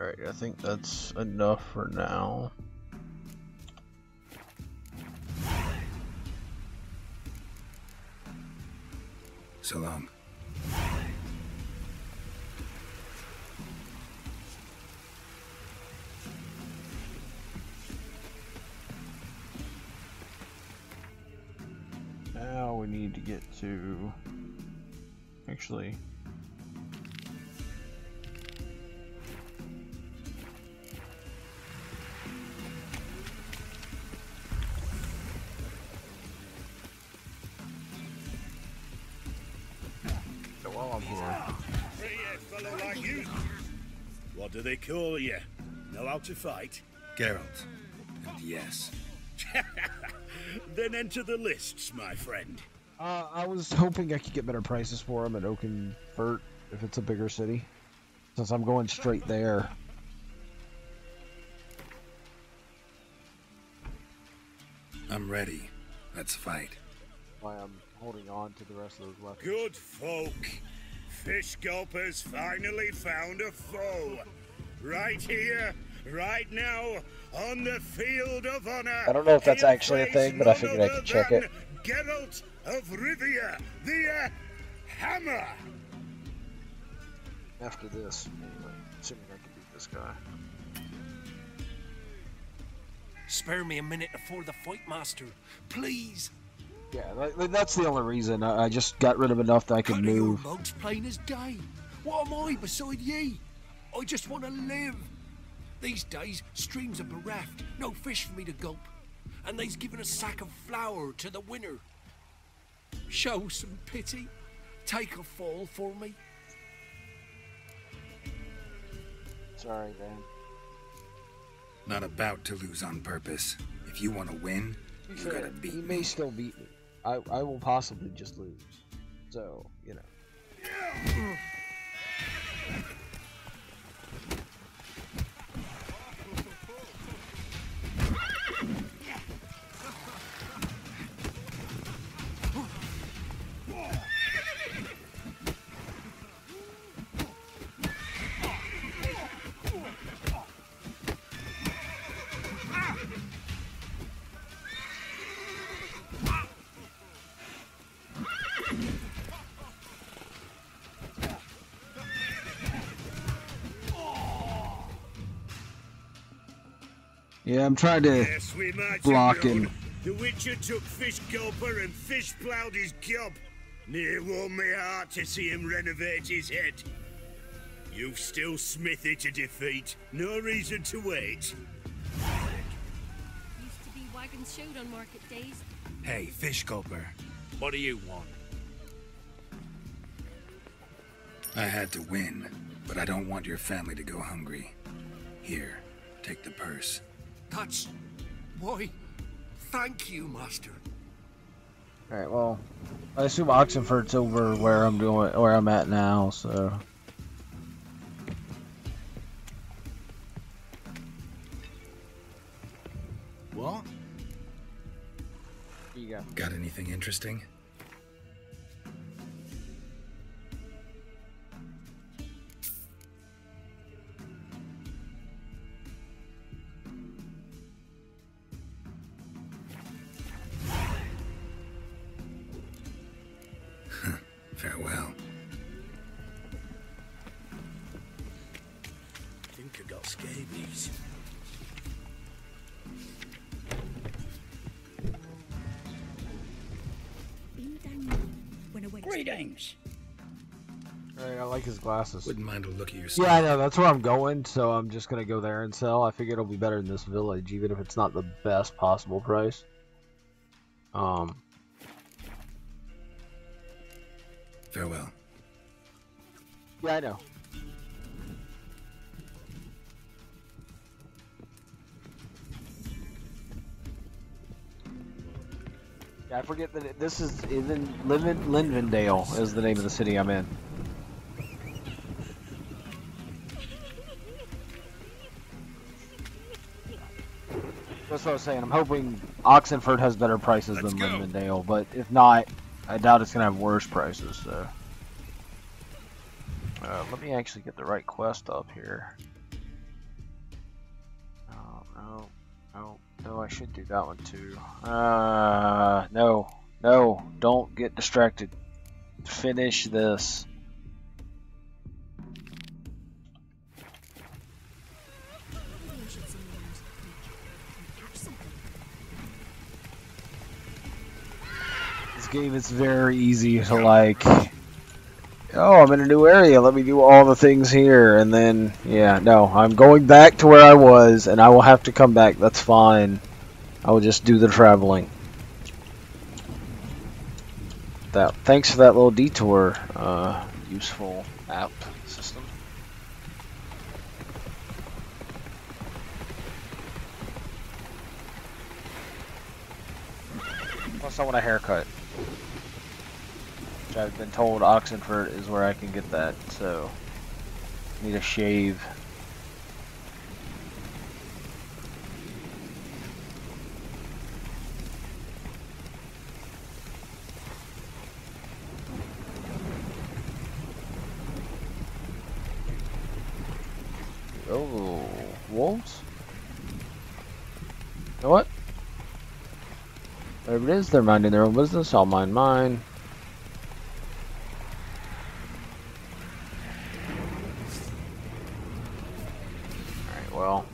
Alright, I think that's enough for now. So long. Now we need to get to... Actually... While I'm here... Hey, fellow like you. What do they call you? Know how to fight? Geralt. And yes. Then enter the lists, my friend. I was hoping I could get better prices for them at Oakenfurt, if it's a bigger city. Since I'm going straight there. I'm ready. Let's fight. Why I'm holding on to the rest of those weapons. Good folk. Fish Gulpers finally found a foe. Right here, right now, on the field of honor. I don't know if that's actually a thing, but I figured I could check it. Geralt of Rivia, the Hammer. After this, anyway, assuming I can beat this guy. Spare me a minute before the fight, Master. Please. Yeah, that's the only reason. I just got rid of enough that I could move. Your mug's plain as day. What am I beside ye? I just want to live. These days, streams are bereft. No fish for me to gulp. And they's given a sack of flour to the winner. Show some pity. Take a fall for me. Sorry, Dan. Not about to lose on purpose. If you want to win, you gotta beat He me. may still beat me. I will possibly just lose. So, you know. Yeah, I'm trying to Yes, we might block have known. him. The Witcher took Fish Gulper and fish ploughed his gob. Near warmed my heart to see him renovate his head. You've still Smithy to defeat. No reason to wait. Used to be wagons showed on market days. Hey, Fish Gulper. What do you want? I had to win, but I don't want your family to go hungry. Here, take the purse. That's... why... thank you, Master. Alright, well, I assume Oxenford's over where I'm at now, so... What? Here you go. Got anything interesting? Farewell. I think I got scabies. Greetings. Alright, I like his glasses. Wouldn't mind a look at your Yeah, I know, that's where I'm going, so I'm just gonna go there and sell. I figure it'll be better than this village, even if it's not the best possible price. Farewell. Yeah, I know. Yeah, I forget that this is Linvendale is the name of the city I'm in. That's what I was saying. I'm hoping Oxenford has better prices than Linvendale, but if not, I doubt it's gonna have worse prices. So, let me actually get the right quest up here. No, I should do that one too. No, don't get distracted. Finish this. This game is very easy to like, oh, I'm in a new area, let me do all the things here, and then, yeah, no, I'm going back to where I was, and I will have to come back, that's fine. I will just do the traveling. Thanks for that little detour, useful app system. Plus I want a haircut. Which I've been told Oxenford is where I can get that, so need a shave. Oh, wolves? You know what? Whatever it is, they're minding their own business, I'll mind mine. Well,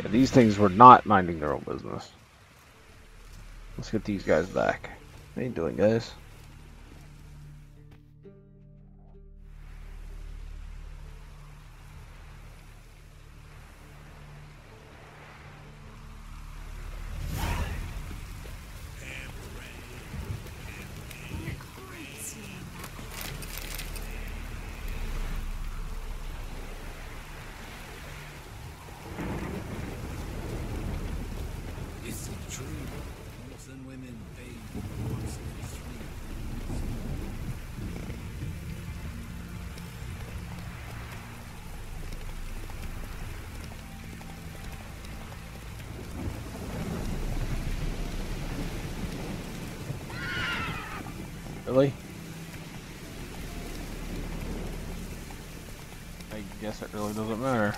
yeah, these things were not minding their own business. Let's get these guys back. How you doing, guys? Is it true? Muslim women bathe once every 3 Really? I guess it really doesn't matter.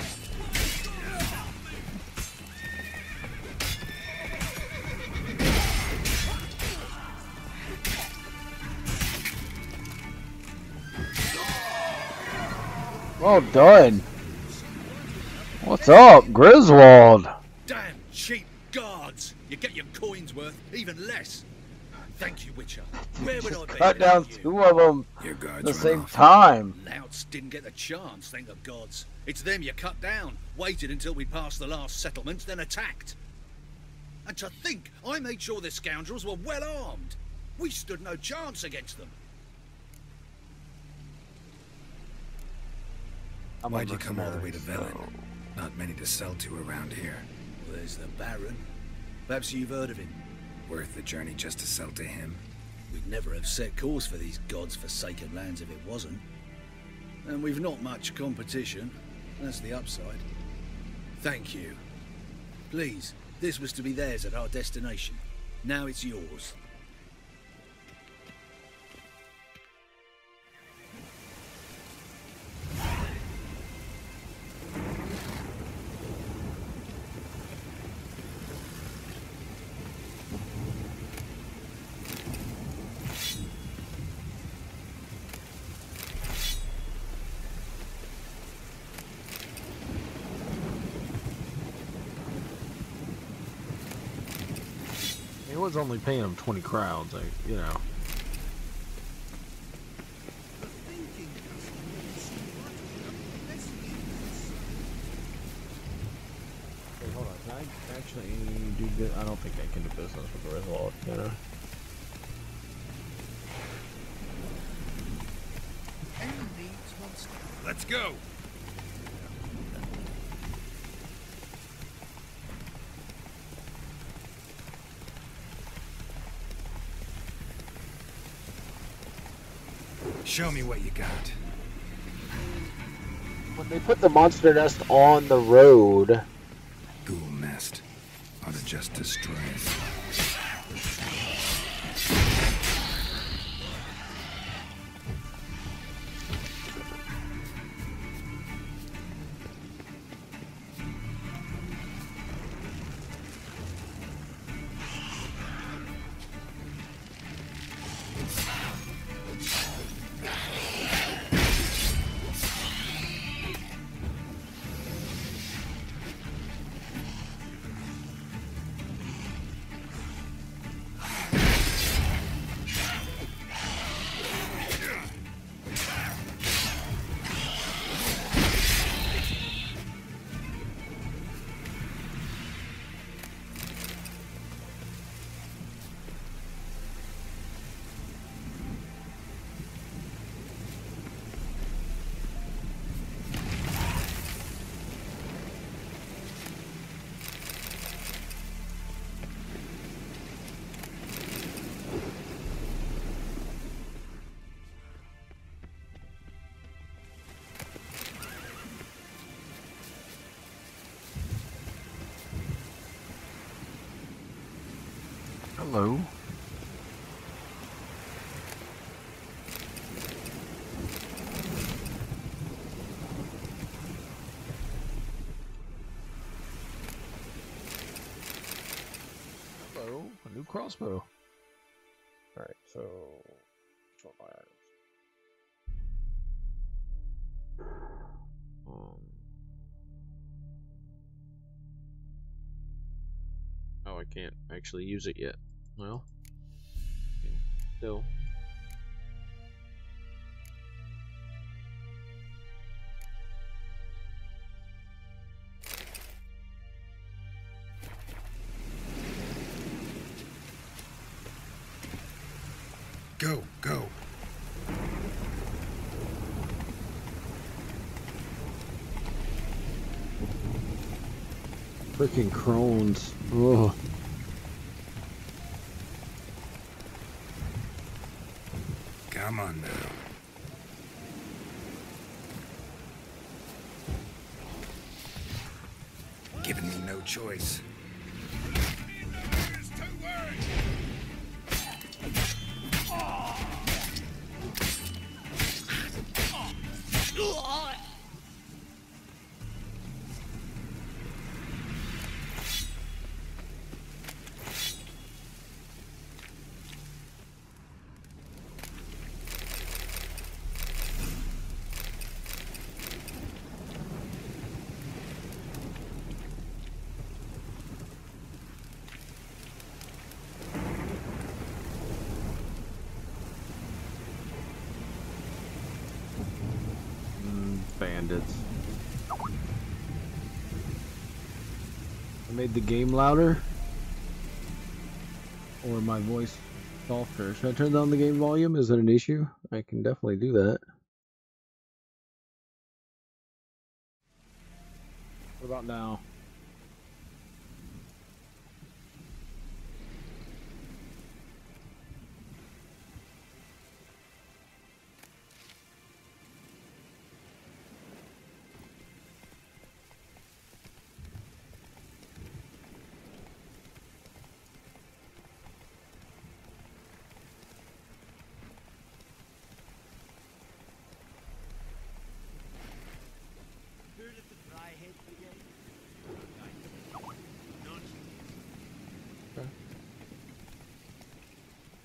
Well done. What's up, Griswold? Damn cheap guards! You get your coins worth, even less. Thank you, Witcher. Where would I be? Cut down without you? 2 of them Your at guards the run same off. time. Louts didn't get the chance, thank the gods. It's them you cut down. Waited until we passed the last settlements, then attacked. And to think, I made sure the scoundrels were well armed. We stood no chance against them. Why'd you come all the way to Velen? Not many to sell to around here. Well, there's the Baron. Perhaps you've heard of him. Worth the journey just to sell to him? We'd never have set course for these gods-forsaken lands if it wasn't. And we've not much competition. That's the upside. Thank you. Please, this was to be theirs at our destination. Now it's yours. It was only paying him 20 crowns, you know. Wait, hold on. Can I actually do this? I don't think I can do business with the Griswold, you know. Let's go. Show me what you got. When they put the monster nest on the road, Ghoul nest. Ought to just destroy it. Hello. Hello, a new crossbow. Alright, so which one my items? Oh, I can't actually use it yet. Well, still. Go, go. Freaking crones. Ugh. Come on now. Giving me no choice. bandits. I made the game louder. Or my voice softer. Should I turn down the game volume? Is it an issue? I can definitely do that. What about now?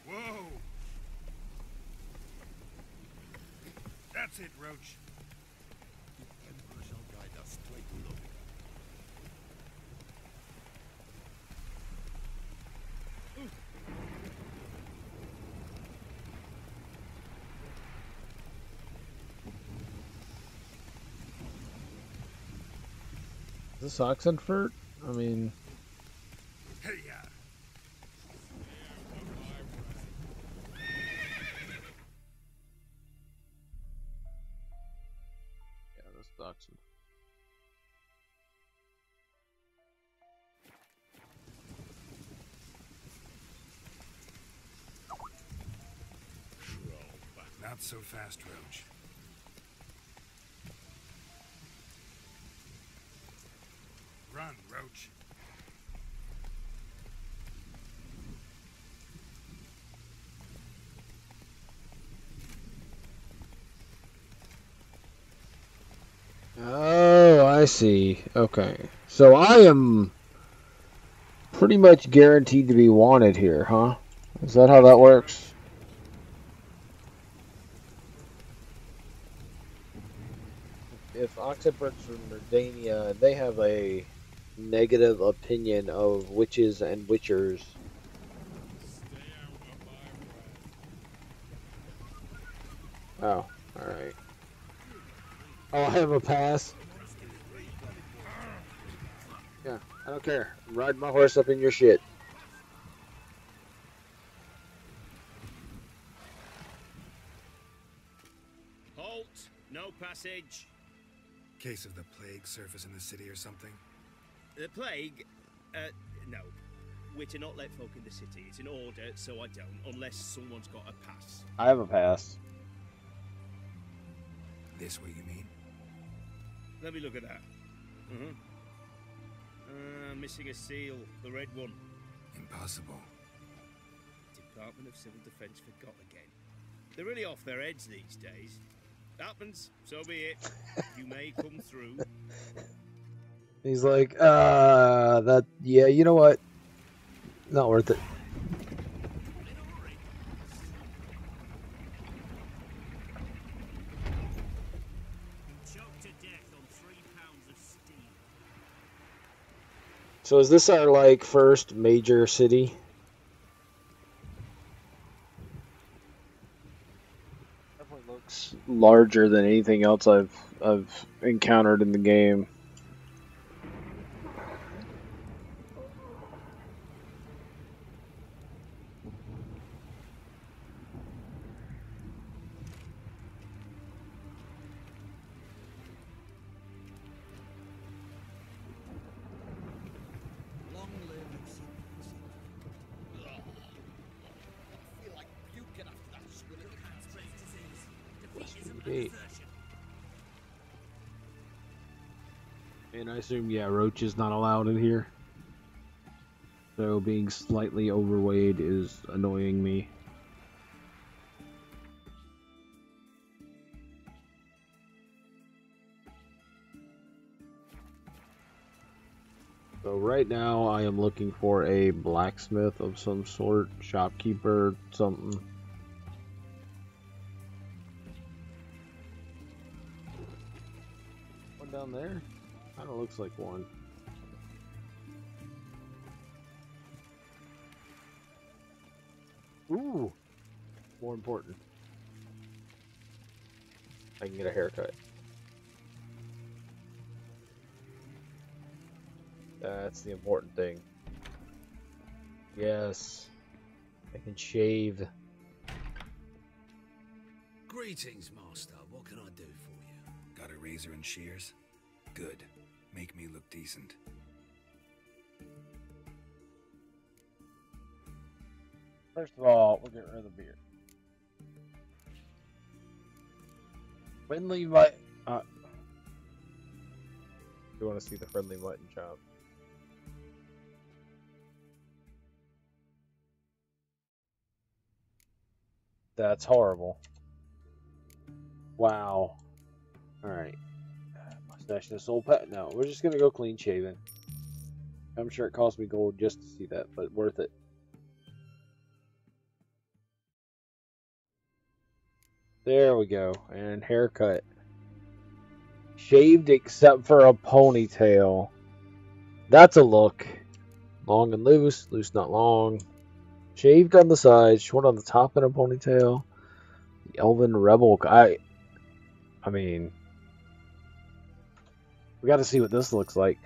Whoa! That's it, Roach. The Emperor shall guide us to a glory. Is this Oxenfurt? I mean... Hey, yeah, this is Oxenfurt. Not so fast, Roach. Run, Roach. Oh, I see. Okay. So I am pretty much guaranteed to be wanted here, huh? Is that how that works? If Oxenfurt's from Merdania, they have a negative opinion of witches and witchers. Oh, alright. Oh, I have a pass? Yeah, I don't care. Ride my horse up in your shit. Halt! No passage. Case of the plague surface in the city or something? The plague? No. We're to not let folk in the city. It's an order, so I don't, unless someone's got a pass. I have a pass. This way, you mean? Let me look at that. Missing a seal, the red one. Impossible. Department of Civil Defense forgot again. They're really off their heads these days. Happens, so be it. You may come through. He's like, yeah, you know what? Not worth it. So is this our, like, first major city? Definitely looks larger than anything else I've encountered in the game. And I assume, yeah, Roach is not allowed in here. So being slightly overweight is annoying me. So right now I am looking for a blacksmith of some sort, shopkeeper, something. One down there? Kind of looks like one. Ooh! More important. I can get a haircut. That's the important thing. Yes. I can shave. Greetings, Master. What can I do for you? Got a razor and shears? Good. Make me look decent. First of all, we'll get rid of the beard. Friendly mutton. You want to see the friendly mutton chop? That's horrible. Wow. Alright. Mustache and a soul pet? No, we're just gonna go clean shaven. I'm sure it cost me gold just to see that, but worth it. There we go. And haircut. Shaved except for a ponytail. That's a look. Long and loose. Loose not long. Shaved on the sides. Short on the top and a ponytail. The Elven Rebel. I mean... We gotta see what this looks like.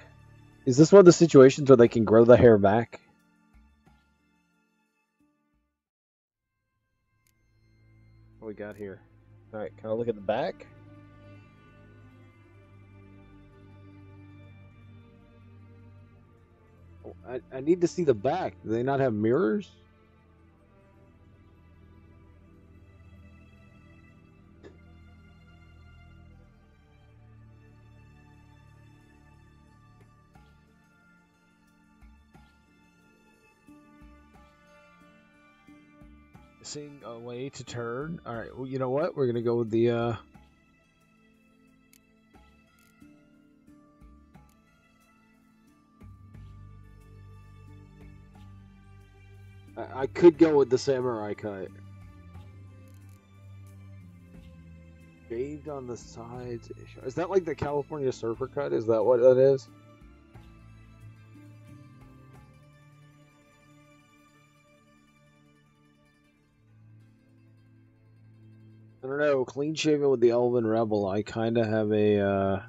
Is this one of the situations where they can grow the hair back? What we got here? Alright, can I look at the back? Oh, I need to see the back. Do they not have mirrors? Missing a way to turn. Alright, well, you know what? We're gonna go with the, I could go with the samurai cut. Shaved on the sides. Is that like the California surfer cut? Is that what that is? I don't know. Clean shaven with the Elven Rebel. I kind of have a,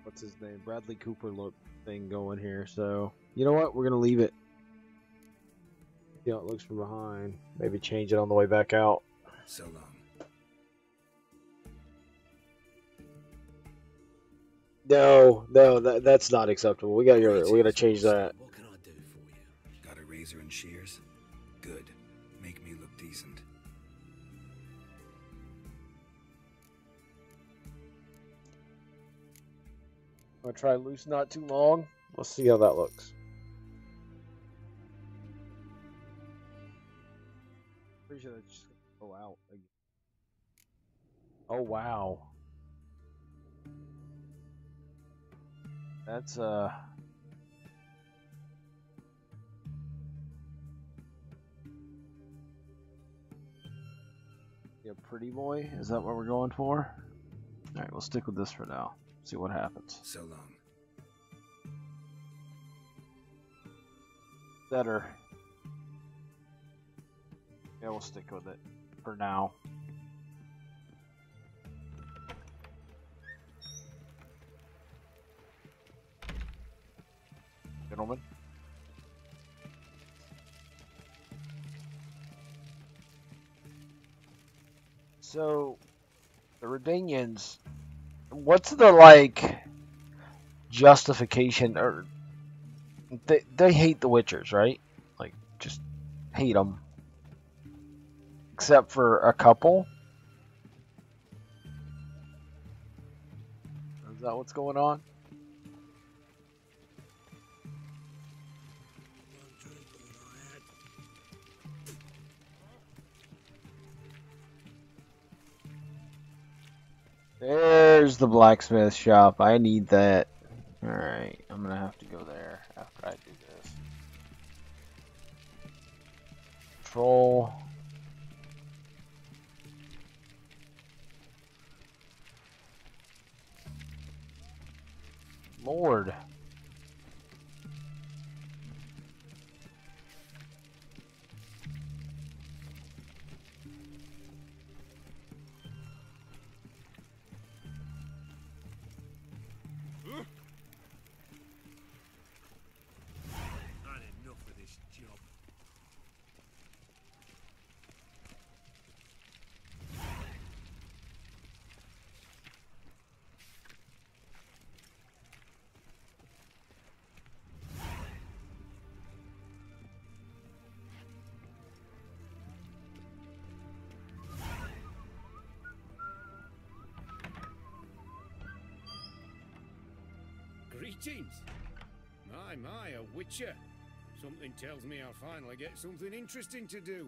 what's his name? Bradley Cooper look thing going here. So, you know what? We're going to leave it. See how it looks from behind. Maybe change it on the way back out. So long. No, that's not acceptable. We gotta change that. What can I do for you? Got a razor and shears? Good. Make me look decent. I'm gonna try loose not too long. Let's see how that looks. Pretty sure that's just gonna go out again. Oh wow. That's yeah, pretty boy. Is that what we're going for? All right, we'll stick with this for now. See what happens. So long. Better. Yeah, we'll stick with it for now. Gentlemen. So, the Redanians, what's the, like, justification, or, they hate the Witchers, right? Like, just hate them. Except for a couple? Is that what's going on? There's the blacksmith shop. I need that. Alright, I'm gonna have to go there after I do this. Control. Lord. Greetings. My, a witcher. Something tells me I'll finally get something interesting to do.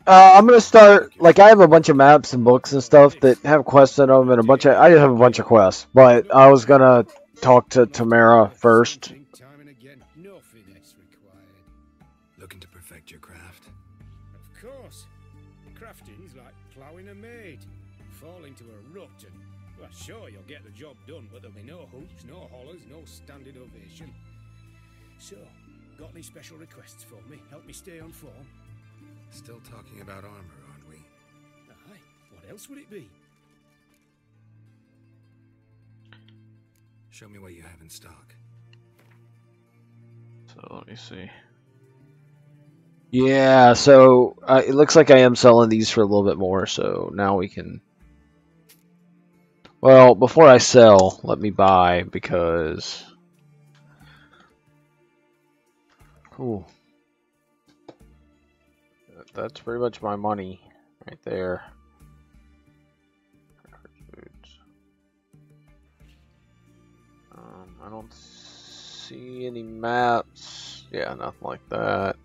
I'm gonna start, like, I have a bunch of maps and books and stuff that have quests in them, and I just have a bunch of quests, but I was gonna talk to Tamara first. No finesse required. Looking to perfect your craft? Of course. Crafting's like ploughing a maid. Fall into a rut and, well, sure, you'll get the job done, but there'll be no hoops, no hollers, no standing ovation. So, got any special requests for me? Help me stay on form? Still talking about armor, aren't we? Aye. What else would it be? Show me what you have in stock. So let me see. Yeah, so it looks like I am selling these for a little bit more, so now we can... Well, before I sell, let me buy, because... Cool. That's pretty much my money right there. I don't see any maps. Yeah, nothing like that.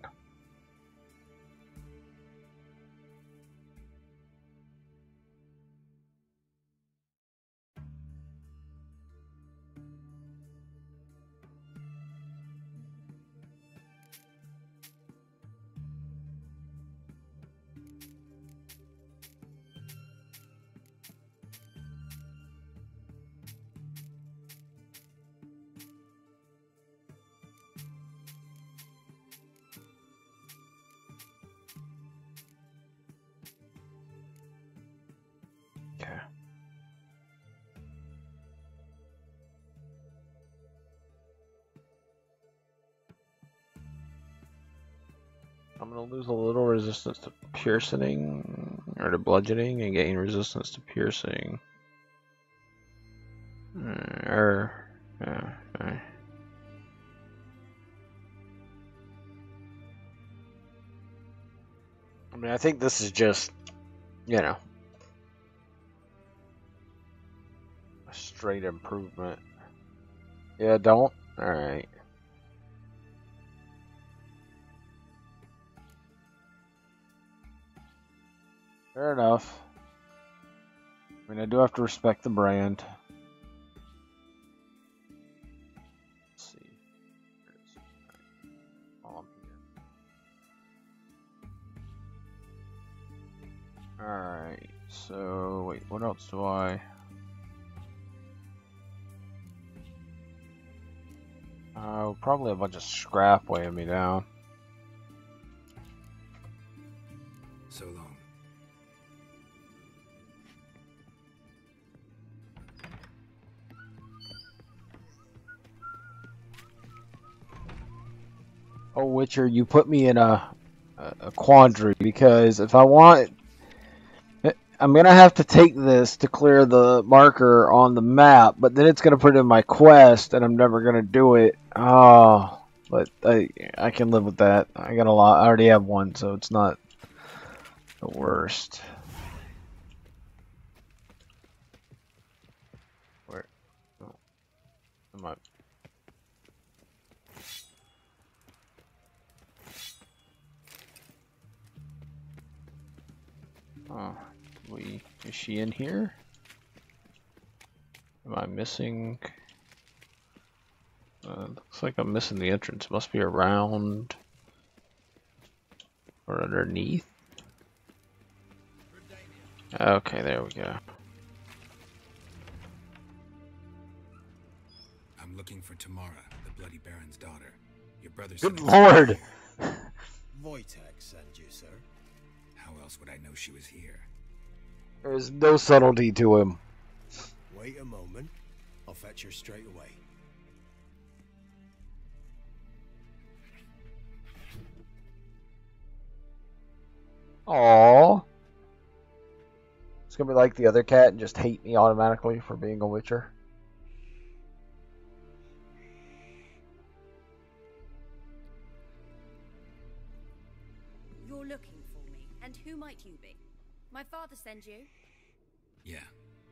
I'm gonna lose a little resistance to piercing, or to bludgeoning, and gain resistance to piercing. I mean, I think this is just, you know, a straight improvement. Yeah, don't? Alright. Fair enough. I mean, I do have to respect the brand. Let's see. Alright, so wait, what else do I... Oh, probably a bunch of scrap weighing me down. So long. Oh, Witcher, you put me in a quandary, because if I want... I'm going to have to take this to clear the marker on the map, but then it's going to put it in my quest, and I'm never going to do it. Oh, but I can live with that. I got a lot. I already have one, so it's not the worst. Where? Oh. Am I... Oh, is she in here? Am I missing? Looks like I'm missing the entrance. Must be around or underneath. Okay, there we go. I'm looking for Tamara, the Bloody Baron's daughter. Your brother's... Good lord! Wojtek sent you, sir. How else would I know she was here? There's no subtlety to him. Wait a moment. I'll fetch her straight away. Aww. It's gonna be like the other cat and just hate me automatically for being a witcher. You're looking for me, and who might you be? My father sent you? Yeah,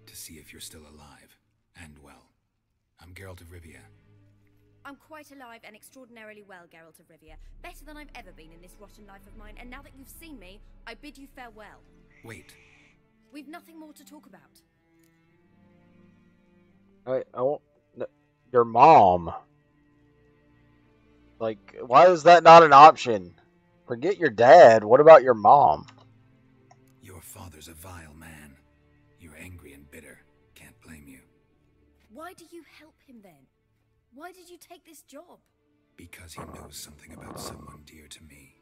to see if you're still alive, and well. I'm Geralt of Rivia. I'm quite alive and extraordinarily well, Geralt of Rivia. Better than I've ever been in this rotten life of mine, and now that you've seen me, I bid you farewell. Wait. We've nothing more to talk about. I won't. Your mom. Like, why is that not an option? Forget your dad. What about your mom? Your father's a vile man. You're angry and bitter. Can't blame you. Why do you help him then? Why did you take this job? Because he knows something about someone dear to me.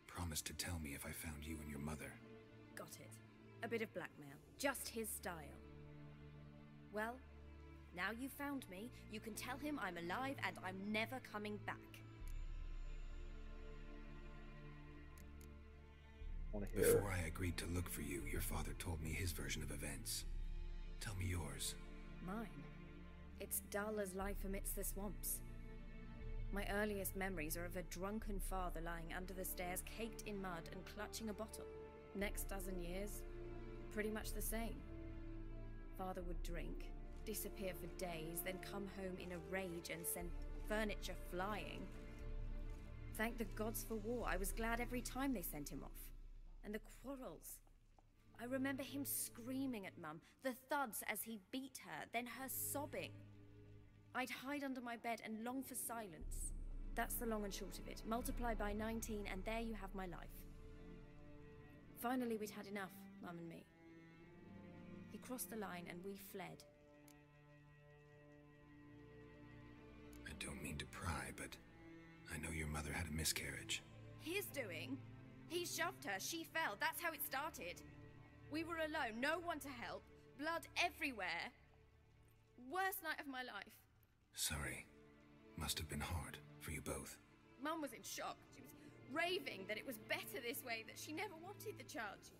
Promised to tell me if I found you and your mother. Got it. A bit of blackmail. Just his style. Well, now you've found me, you can tell him I'm alive and I'm never coming back. Before I agreed to look for you, your father told me his version of events. Tell me yours. Mine? It's dull as life amidst the swamps. My earliest memories are of a drunken father lying under the stairs, caked in mud and clutching a bottle. Next dozen years, pretty much the same. Father would drink, disappear for days, then come home in a rage and send furniture flying. Thank the gods for war. I was glad every time they sent him off. And the quarrels. I remember him screaming at Mum, the thuds as he beat her, then her sobbing. I'd hide under my bed and long for silence. That's the long and short of it. Multiply by 19 and there you have my life. Finally we'd had enough, Mum and me. He crossed the line and we fled. I don't mean to pry, but I know your mother had a miscarriage. His doing? He shoved her, she fell, that's how it started. We were alone, no one to help, blood everywhere. Worst night of my life. Sorry. Must have been hard for you both. Mum was in shock. She was raving that it was better this way, that she never wanted the child.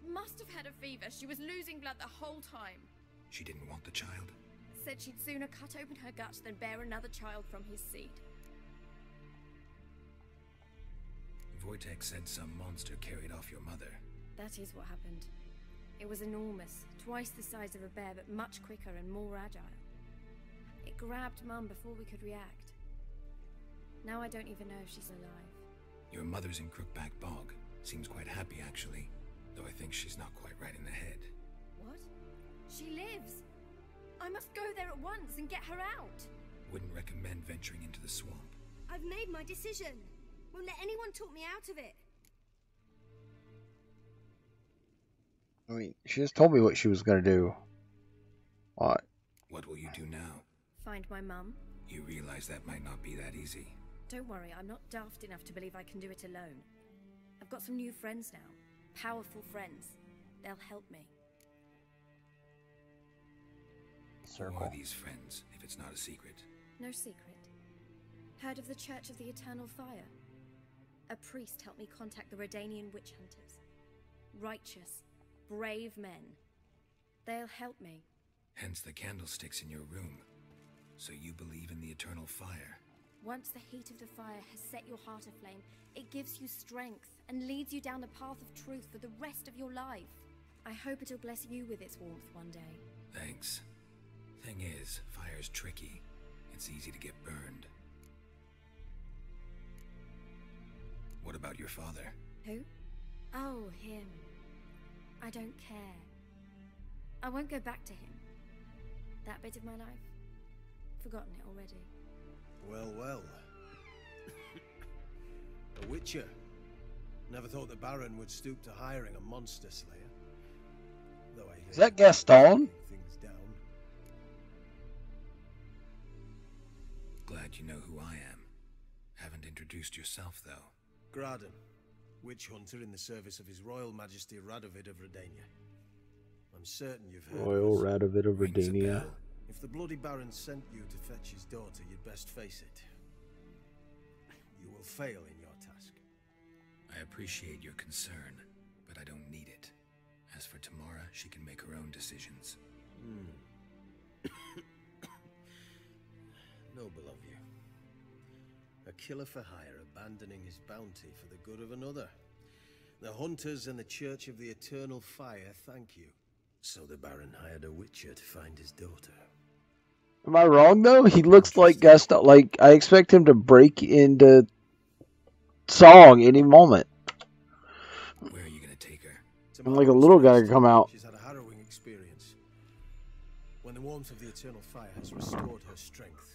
She must have had a fever. She was losing blood the whole time. She didn't want the child? Said she'd sooner cut open her guts than bear another child from his seed. Wojtek said some monster carried off your mother. That is what happened. It was enormous, twice the size of a bear, but much quicker and more agile. It grabbed Mum before we could react. Now I don't even know if she's alive. Your mother's in Crookback Bog. Seems quite happy, actually. Though I think she's not quite right in the head. What? She lives! I must go there at once and get her out! Wouldn't recommend venturing into the swamp. I've made my decision. Won't let anyone talk me out of it. I mean, she just told me what she was gonna do. What? What will you do now? Find my mum. You realize that might not be that easy. Don't worry, I'm not daft enough to believe I can do it alone. I've got some new friends now. Powerful friends. They'll help me. Circle. Who are these friends, if it's not a secret? No secret. Heard of the Church of the Eternal Fire? A priest helped me contact the Redanian witch hunters. Righteous, brave men. They'll help me. Hence the candlesticks in your room. So you believe in the eternal fire? Once the heat of the fire has set your heart aflame, it gives you strength and leads you down the path of truth for the rest of your life. I hope it'll bless you with its warmth one day. Thanks. Thing is, fire's tricky. It's easy to get burned. What about your father? Who? Oh, him. I don't care. I won't go back to him. That bit of my life? Forgotten it already. Well, well. A witcher. Never thought the Baron would stoop to hiring a monster slayer. Though I hear Is that Gaston? things down. Glad you know who I am. Haven't introduced yourself, though. Graden, witch hunter in the service of His Royal Majesty Radovid of Redania. I'm certain you've heard Royal of us. Radovid of Redania. If the Bloody Baron sent you to fetch his daughter, you'd best face it. You will fail in your task. I appreciate your concern, but I don't need it. As for Tamara, she can make her own decisions. Noble of you. A killer for hire abandoning his bounty for the good of another. The hunters and the Church of the Eternal Fire thank you. So the Baron hired a witcher to find his daughter. Am I wrong though? He looks like Gaston. Like I expect him to break into song any moment. Where are you gonna take her? I'm like a little guy to come out. She's had a harrowing experience. When the warmth of the eternal fire has restored her strength,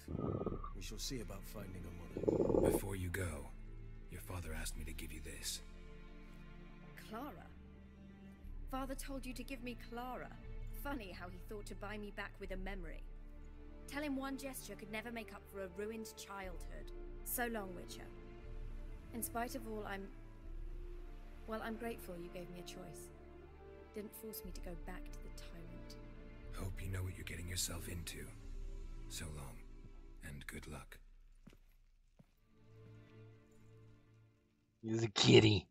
we shall see about finding her mother. Before you go, your father asked me to give you this. Clara? Father told you to give me Clara. Funny how he thought to buy me back with a memory. Tell him one gesture could never make up for a ruined childhood. So long, Witcher. In spite of all, I'm grateful you gave me a choice. Didn't force me to go back to the tyrant. Hope you know what you're getting yourself into. So long, and good luck. He's a kitty.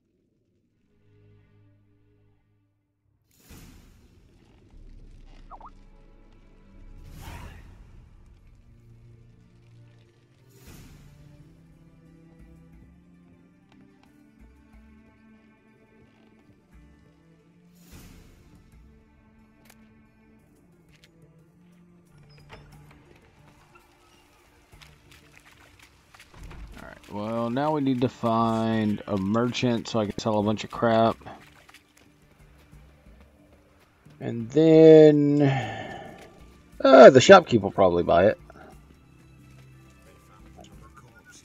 Well, now we need to find a merchant so I can sell a bunch of crap. And then the shopkeeper will probably buy it.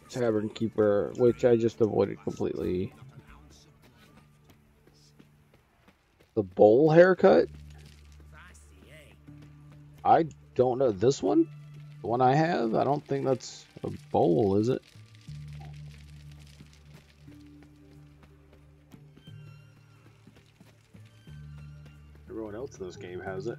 Tavern keeper, which I just avoided completely. The bowl haircut? I don't know. This one? The one I have? I don't think that's a bowl, is it? Everyone else in this game has it.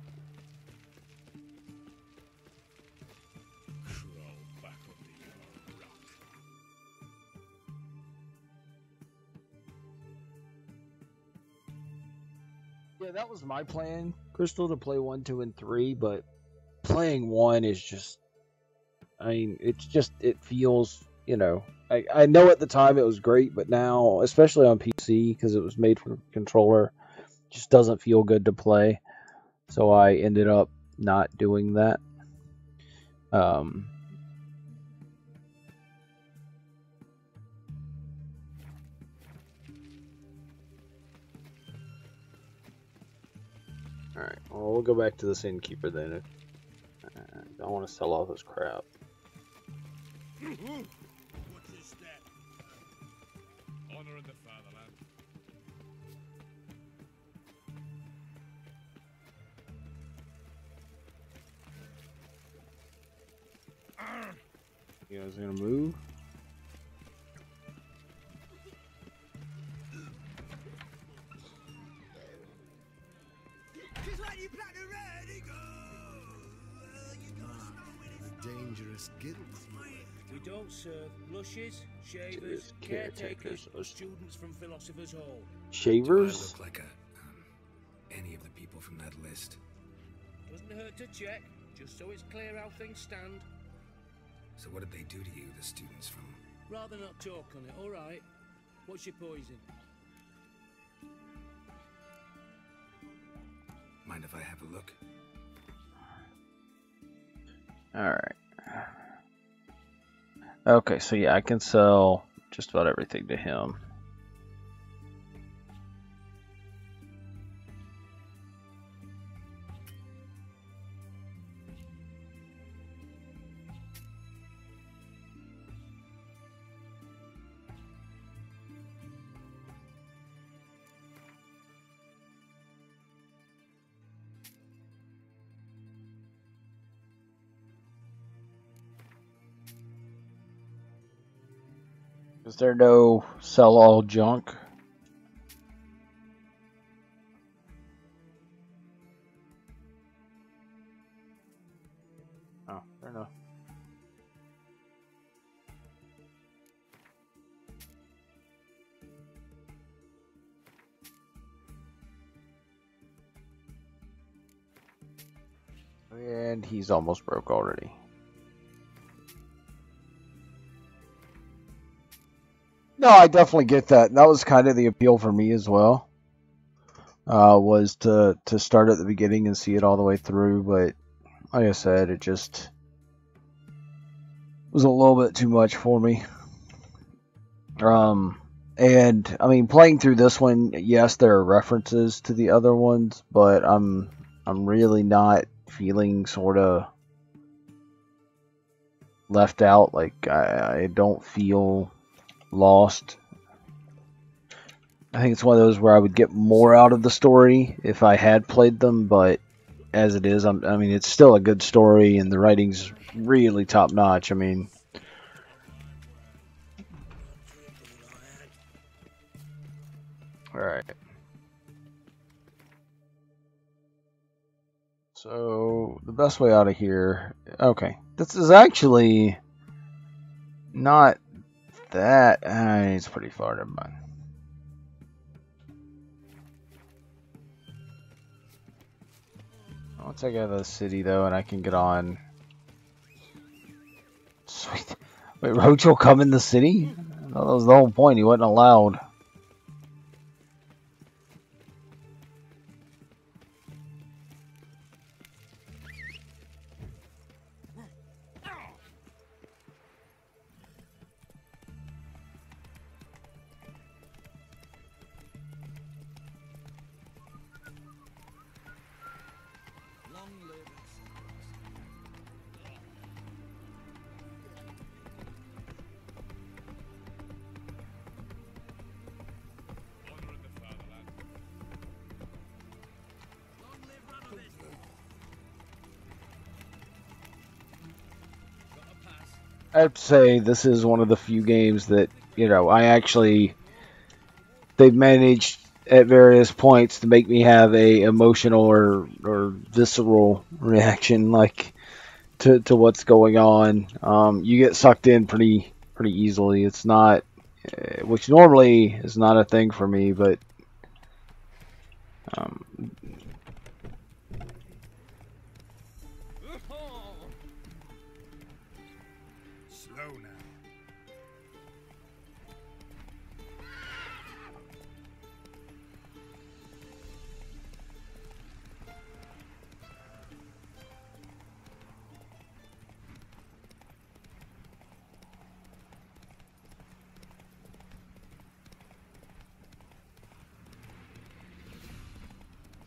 Yeah, that was my plan, Crystal, to play 1, 2, and 3, but playing 1 is just, I mean, it's just, it feels, you know, I know at the time it was great, but now, especially on PC, because it was made for controller, just doesn't feel good to play. So I ended up not doing that. Alright, well, we'll go back to this innkeeper then. I don't want to sell all this crap. What is that? Honor in the fatherland. You guys gonna move? Dangerous guild. We don't serve lushes, shavers, caretakers, or students from Philosopher's Hall. Shavers? Do I look like any of the people from that list? Doesn't hurt to check, just so it's clear how things stand. So what did they do to you, the students from... Rather not talk on it, alright? What's your poison? Mind if I have a look? Alright. Okay, so yeah, I can sell just about everything to him. Is there no sell all junk? Oh, fair enough. And he's almost broke already. No, I definitely get that. And that was kind of the appeal for me as well. Was to start at the beginning and see it all the way through. But like I said, it just was a little bit too much for me. And I mean, playing through this one, yes, there are references to the other ones, but I'm really not feeling sort of left out. Like I don't feel lost. I think it's one of those where I would get more out of the story if I had played them, but as it is, I mean, it's still a good story, and the writing's really top notch. I mean, all right. So the best way out of here. Okay, this is actually not that. It's pretty far. Never mind. Once I get out of the city, though, and I can get on. Sweet. Wait, Roach will come in the city? I thought that was the whole point. He wasn't allowed. I have to say, this is one of the few games that, you know, they've managed at various points to make me have a emotional or visceral reaction, like, to what's going on. You get sucked in pretty easily. It's not, which normally is not a thing for me, but,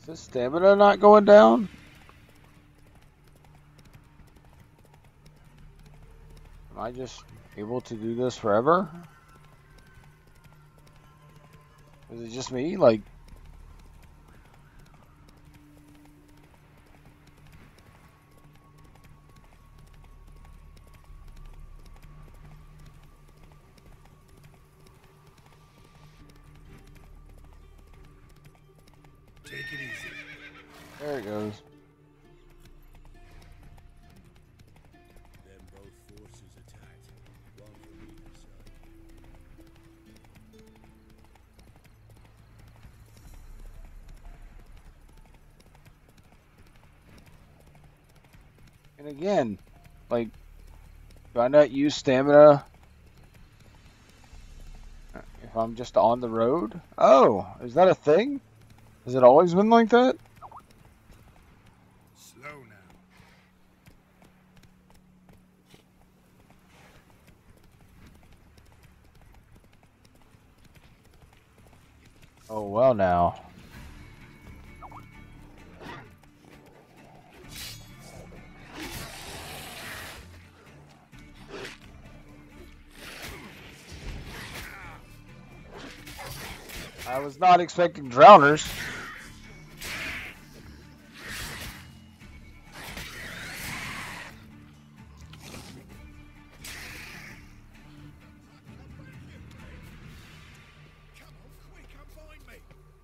is this stamina not going down? Am I just able to do this forever? Is it just me? Like, Take it easy. there it goes. Then both forces attacked. One from either side. And again, like, do I not use stamina if I'm just on the road? Oh, is that a thing? Has it always been like that? Slow now. Oh, well now. I was not expecting drowners.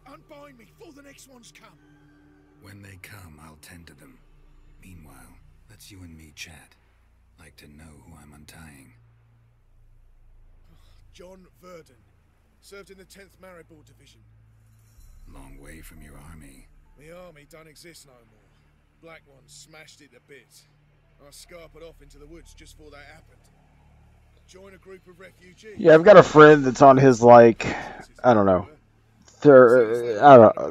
Unbind me before the next ones come. When they come, I'll tend to them. Meanwhile, let's you and me chat. Like to know who I'm untying. John Verdon. Served in the 10th Maribor Division. Long way from your army. The army don't exist no more. Black Ones smashed it to bits. I scarpered off into the woods just before that happened. Join a group of refugees. Yeah, I've got a friend that's on his, like, I don't know,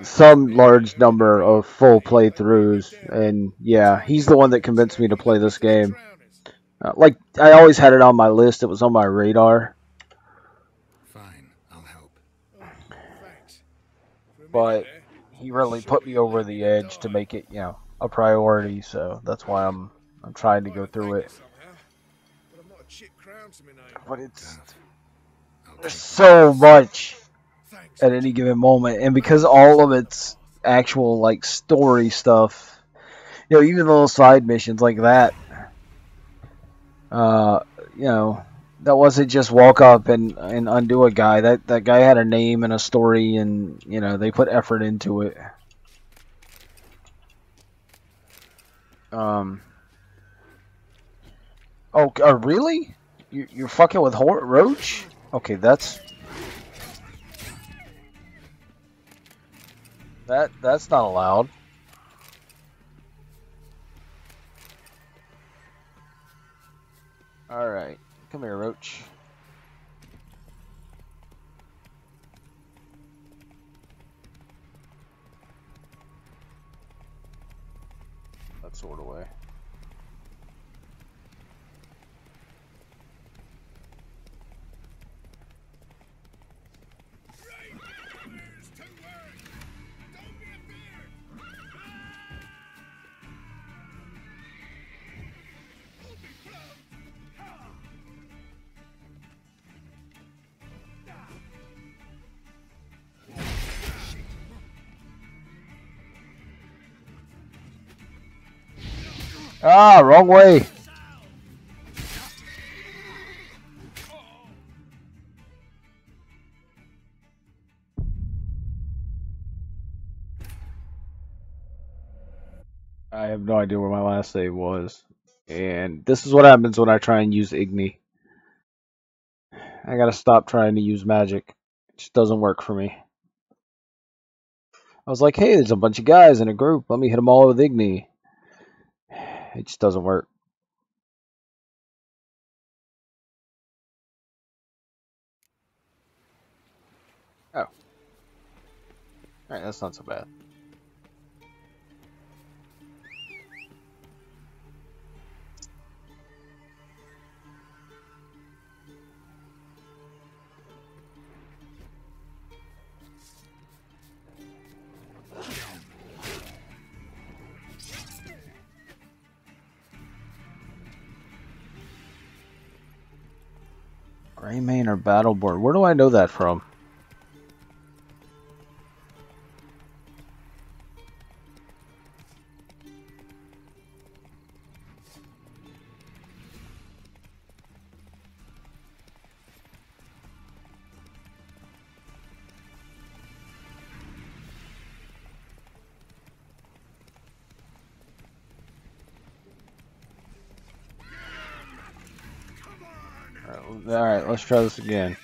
some large number of full playthroughs, and yeah, he's the one that convinced me to play this game. Like, I always had it on my list. It was on my radar. Fine, I'll help. But he really put me over the edge to make it, you know, a priority. So that's why I'm trying to go through it. But there's so much at any given moment, and because all of it's actual like story stuff, you know, even little side missions like that, you know, that wasn't just walk up and undo a guy. That guy had a name and a story, and you know, they put effort into it. Oh, really? You're fucking with Roach? Okay, that's not allowed. All right, come here, Roach. That sword away. Ah, wrong way. I have no idea where my last save was. And this is what happens when I try and use Igni. I gotta stop trying to use magic. It just doesn't work for me. I was like, hey, there's a bunch of guys in a group. Let me hit them all with Igni. It just doesn't work. Oh. Alright, that's not so bad. Greymane or Battleborn? Where do I know that from? Alright, let's try this again.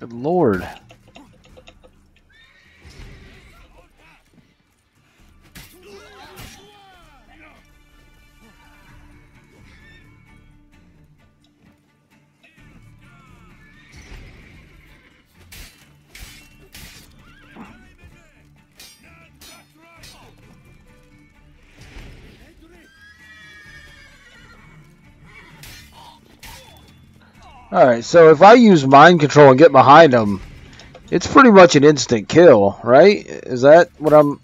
Good lord. Alright, so if I use mind control and get behind them, it's pretty much an instant kill, right? Is that what I'm...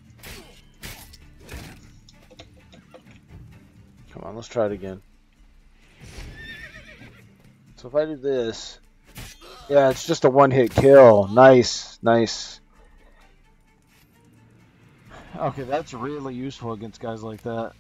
Come on, let's try it again. So if I do this... Yeah, it's just a one-hit kill. Nice, nice. Okay, that's really useful against guys like that.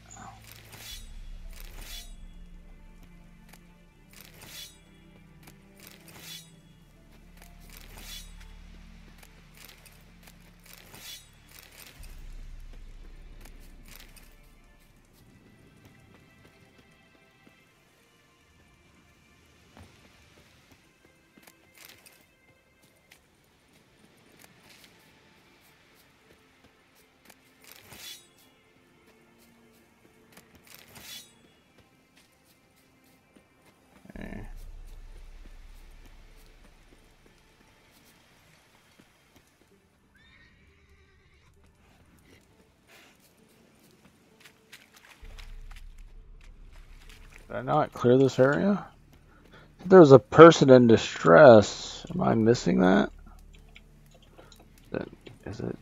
Did I not clear this area? There's a person in distress. Am I missing that? Is it?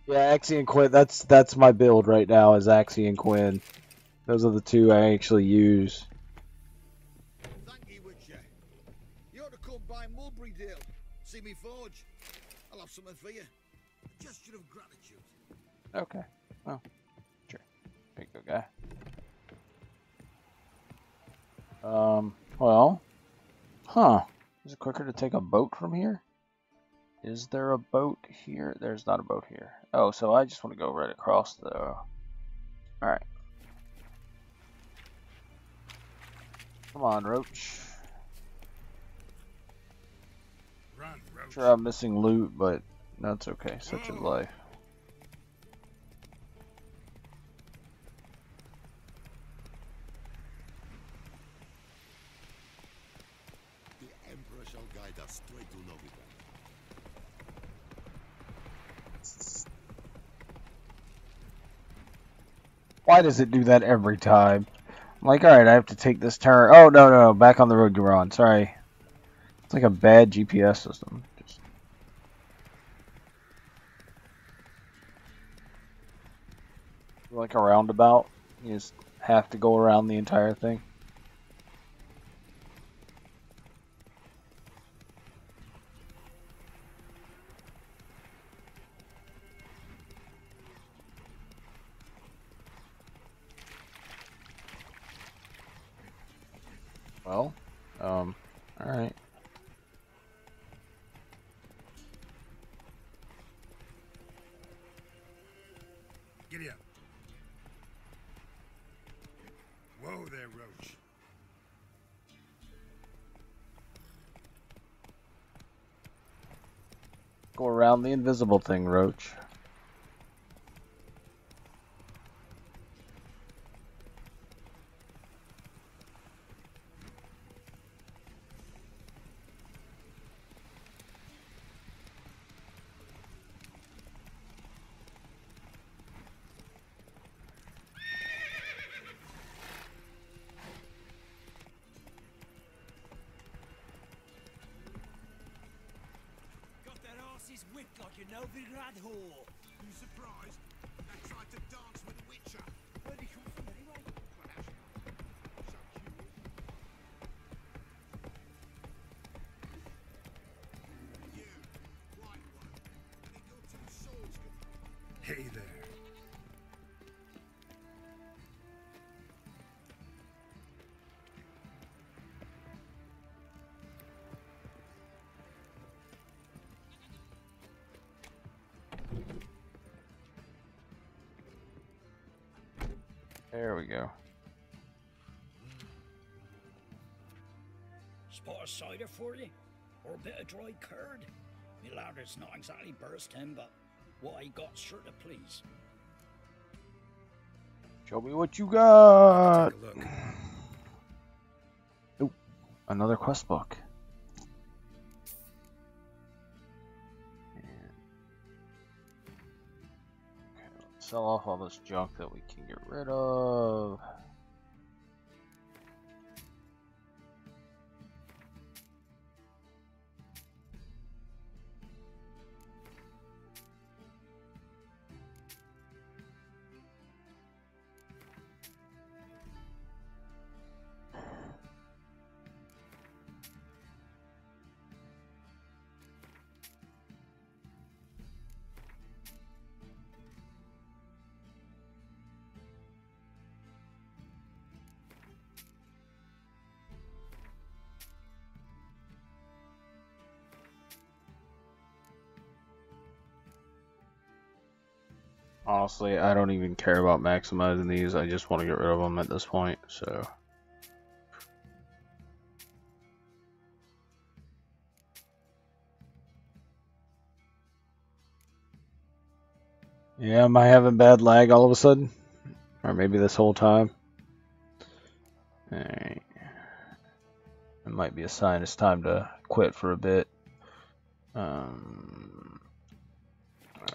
Yeah, Axie and Quinn. That's my build right now. Is Axie and Quinn. Those are the two I actually use. See me forge. I'll have something for you. A gesture of gratitude. Okay. Oh, sure. Big good guy. Well. Huh. Is it quicker to take a boat from here? Is there a boat here? There's not a boat here. Oh, so I just want to go right across the... Alright. Come on, Roach. Sure, I'm missing loot, but that's okay. Such is life. The Emperor shall guide us straight to Novigrad. Why does it do that every time? I'm like, alright, I have to take this turn. Oh, no, back on the road you're on. Sorry. It's like a bad GPS system. Like a roundabout. You just have to go around the entire thing. Well, alright. Giddy up. Whoa there, Roach. Go around the invisible thing, Roach. Whipped like a Novigrad whore. You surprised? I tried to dance with Witcher. Where'd he come from anyway? You, white one. Any go two swords? Hey there. There we go. Spot of cider for you? Or a bit of dry curd? Me lad, it's not exactly bursting, but what I got sure to please. Show me what you got. Ooh, another quest book. Okay, let's sell off all this junk that we can get rid of. Honestly, I don't even care about maximizing these. I just want to get rid of them at this point, so. Yeah, am I having bad lag all of a sudden? Or maybe this whole time? Alright. It might be a sign it's time to quit for a bit.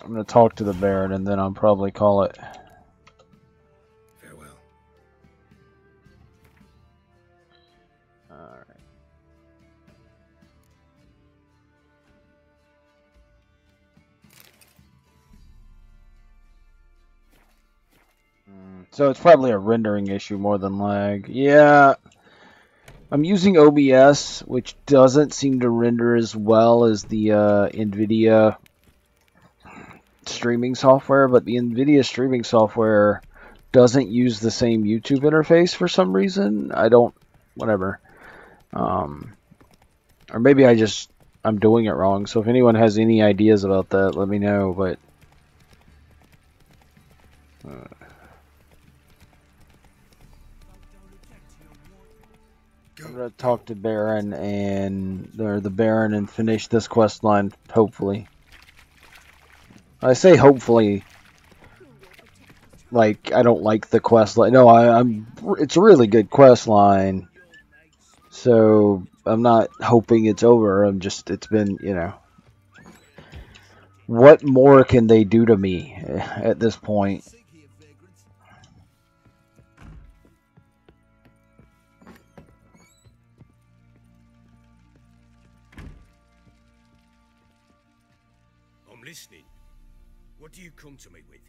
I'm going to talk to the Baron and then I'll probably call it. Farewell. Alright. So it's probably a rendering issue more than lag. Yeah. I'm using OBS, which doesn't seem to render as well as the NVIDIA streaming software, but the NVIDIA streaming software doesn't use the same YouTube interface for some reason. I don't, whatever. Or maybe I'm doing it wrong. So if anyone has any ideas about that, let me know, but I'm gonna talk to Baron the Baron and finish this quest line, hopefully. I say hopefully, like I don't like the quest line. No, it's a really good quest line. So I'm not hoping it's over. It's been, you know. What more can they do to me at this point? I'm listening. What do you come to me with?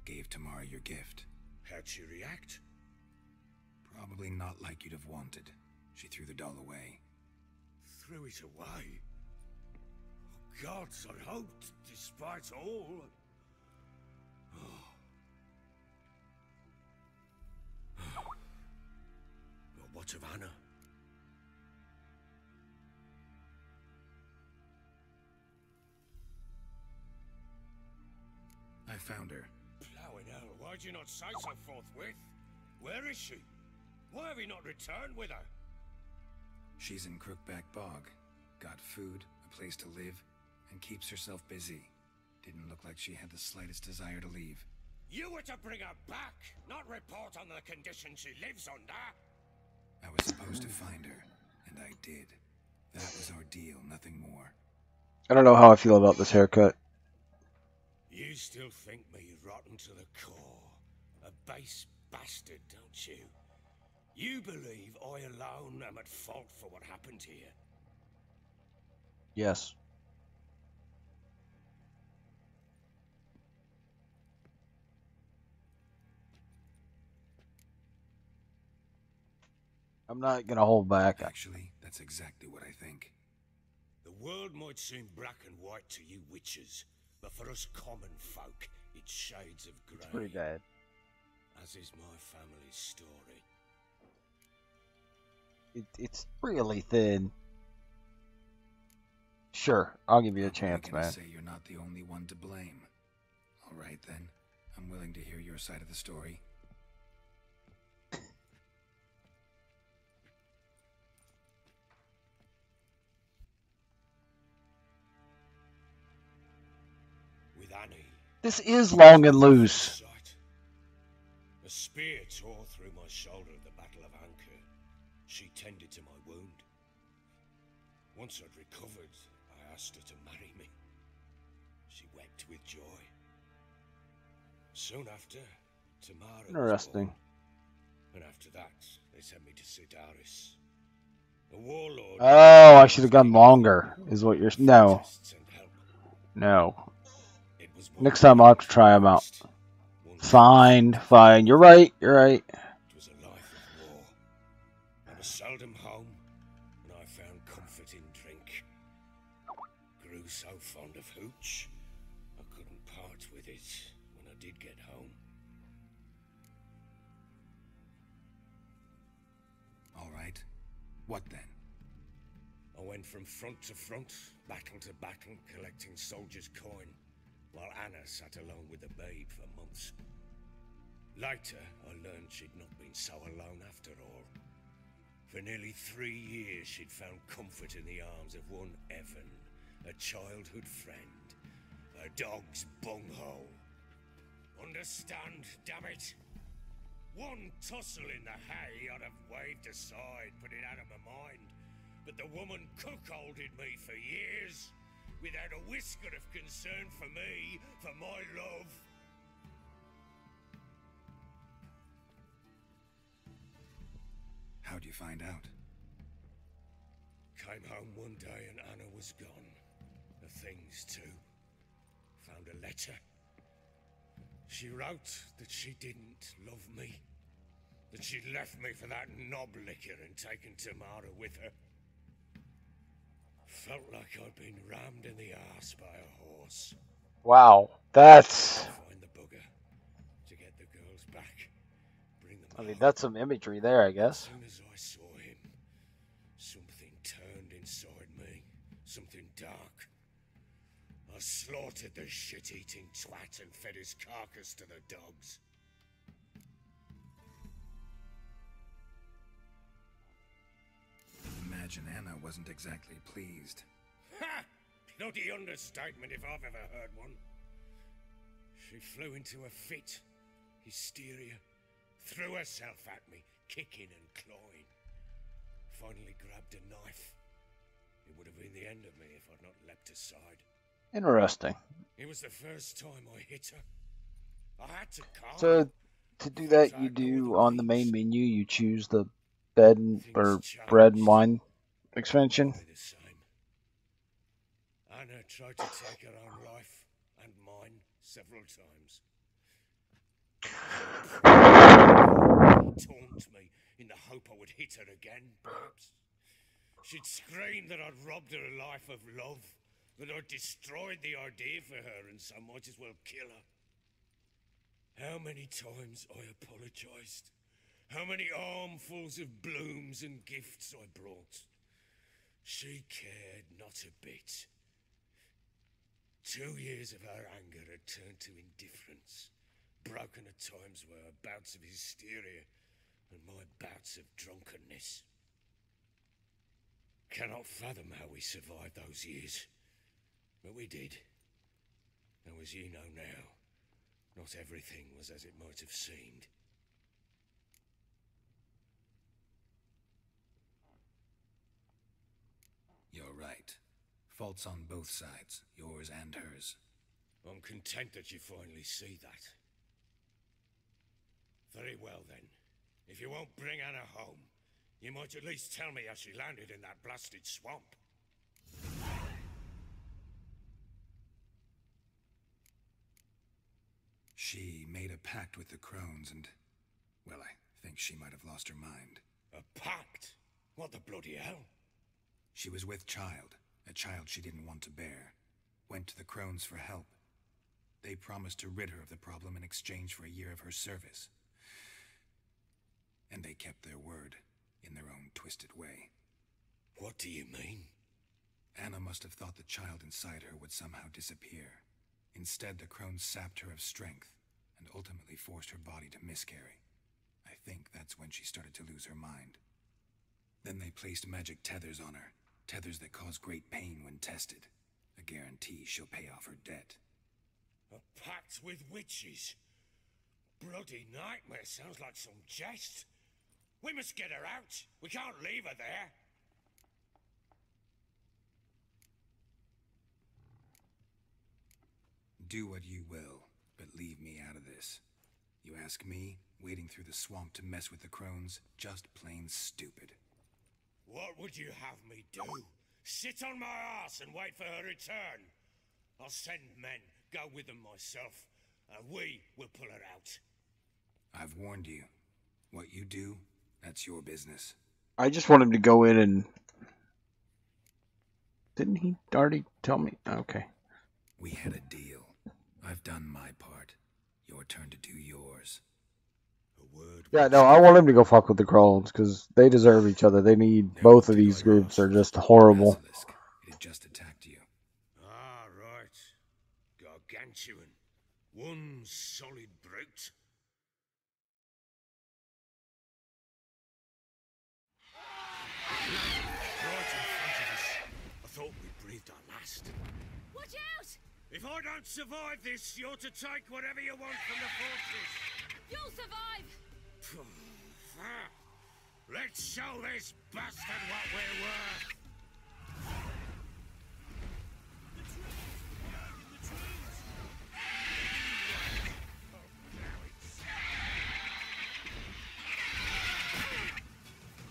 Gave Tamara your gift. How'd she react? Probably not like you'd have wanted. She threw the doll away. Threw it away? Oh, gods, I hoped, despite all. Well, what of Anna? I found her. Plowing hell, why'd you not say so forthwith? Where is she? Why have you not returned with her? She's in Crookback Bog. Got food, a place to live, and keeps herself busy. Didn't look like she had the slightest desire to leave. You were to bring her back, not report on the conditions she lives under. I was supposed to find her, and I did. That was our deal, nothing more. I don't know how I feel about this haircut. You still think me rotten to the core. A base bastard, don't you? You believe I alone am at fault for what happened here? Yes. I'm not gonna hold back. Actually, that's exactly what I think. The world might seem black and white to you witches, but for us common folk, it's shades of grey. It's pretty bad. As is my family's story. It's really thin. Sure, I'll give you a I'm chance, gonna man. say you're not the only one to blame. All right then, I'm willing to hear your side of the story. With Annie, This is long and loose. a spear tore through my shoulder at the Battle of Anchor. She tended to my wound. Once I'd recovered, I asked her to marry me. She wept with joy. Soon after, Tamara was Interesting. born. And after that, they sent me to Sidaris. A warlord. Oh, I should have gone longer, is what you're... No. No. Next time I'll have to try them out. Fine, fine. You're right, you're right. It was a life of war. I was seldom home, and I found comfort in drink. Grew so fond of hooch, I couldn't part with it when I did get home. All right. What then? I went from front to front, battle to battle, collecting soldiers' coin, while Anna sat alone with the babe for months. Later, I learned she'd not been so alone after all. For nearly 3 years, she'd found comfort in the arms of one Evan, a childhood friend, a dog's bunghole. Understand, damn it? One tussle in the hay I'd have waved aside, put it out of my mind. But the woman cuckolded me for years, without a whisker of concern for me, for my love. How'd you find out? Came home one day and Anna was gone. The things too. Found a letter. She wrote that she didn't love me. That she'd left me for that knob licker and taken Tamara with her. Felt like I'd been rammed in the arse by a horse. Wow, that's... Find the bugger to get the girls back. Bring them I mean, home. that's some imagery there, I guess. As soon as I saw him, something turned inside me. Something dark. I slaughtered the shit-eating twat and fed his carcass to the dogs. Imagine Anna wasn't exactly pleased. Ha! Bloody understatement if I've ever heard one. She flew into a fit. Hysteria. Threw herself at me, kicking and clawing. Finally grabbed a knife. It would have been the end of me if I'd not leapt aside. Interesting. It was the first time I hit her. I had to calm. So, to do that, you do, on the main menu, you choose the bed and, or bread and wine expansion. Anna tried to take her own life, and mine, several times. Taunt me in the hope I would hit her again, perhaps. She'd scream that I'd robbed her life of love, that I'd destroyed the idea for her and so might as well kill her. How many times I apologized. How many armfuls of blooms and gifts I brought. She cared not a bit. 2 years of her anger had turned to indifference, broken at times were her bouts of hysteria and my bouts of drunkenness. Cannot fathom how we survived those years, but we did. Though as you know now, not everything was as it might have seemed. You're right. Faults on both sides, yours and hers. I'm content that you finally see that. Very well then. If you won't bring Anna home, you might at least tell me how she landed in that blasted swamp. She made a pact with the crones and, well, I think she might have lost her mind. A pact? What the bloody hell? She was with child, a child she didn't want to bear. Went to the crones for help. They promised to rid her of the problem in exchange for a year of her service. And they kept their word, in their own twisted way. What do you mean? Anna must have thought the child inside her would somehow disappear. Instead, the crones sapped her of strength and ultimately forced her body to miscarry. I think that's when she started to lose her mind. Then they placed magic tethers on her, tethers that cause great pain when tested. A guarantee she'll pay off her debt. A pact with witches? Bloody nightmare, sounds like some jest. We must get her out. We can't leave her there. Do what you will, but leave me out of this. You ask me, wading through the swamp to mess with the crones, just plain stupid. What would you have me do? Sit on my ass and wait for her return? I'll send men, go with them myself, and we will pull her out. I've warned you. What you do, that's your business. I just want him to go in and... Didn't he already tell me? Okay. We had a deal. I've done my part. Your turn to do yours. Yeah, no, I want him to go fuck with the Crones, because they deserve each other. They need... Both of these groups are just horrible. It just attacked you. Ah, right. Gargantuan. One solid brute. Right in front of us. I thought we breathed our last. Watch out! If I don't survive this, you're to take whatever you want from the forces. You'll survive! Let's show this bastard what we're worth.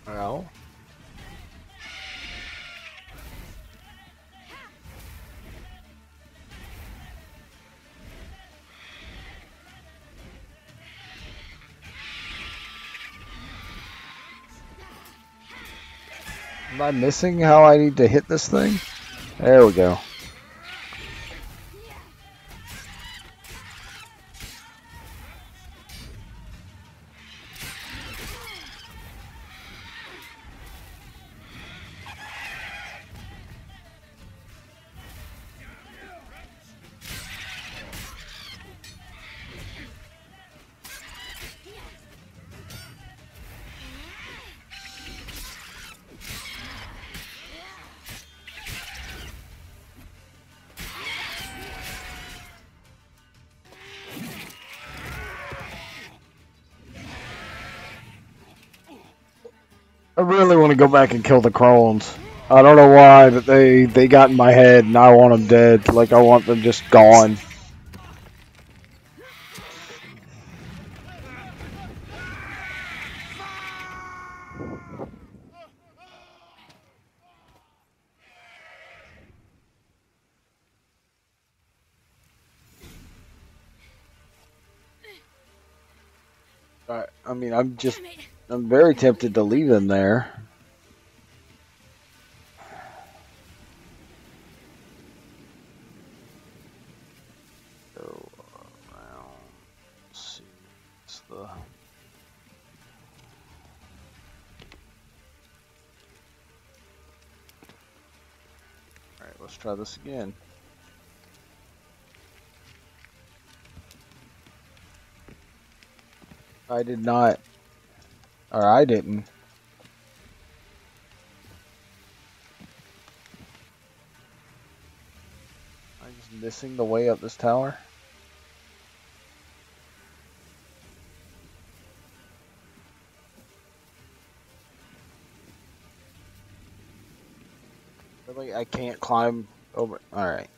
Well... Am I missing how I need to hit this thing? There we go. I really want to go back and kill the Crones. I don't know why, but they got in my head and I want them dead. Like, I want them just gone. I mean, I'm very tempted to leave them there. Go around. Let's see. It's the... Alright, let's try this again. I did not. Or I didn't. I'm just missing the way up this tower. Really, I can't climb over. Alright.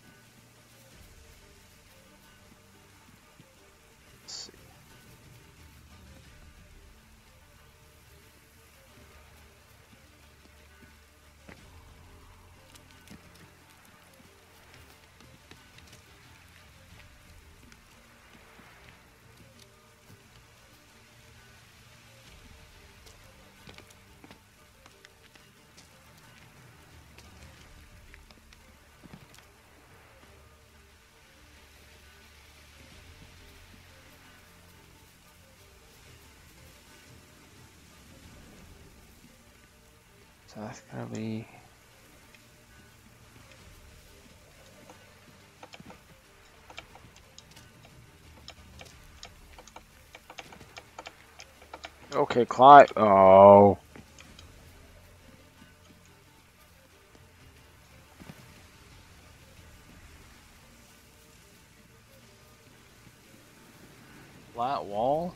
So that's gonna be Okay, climb. Oh. Flat wall?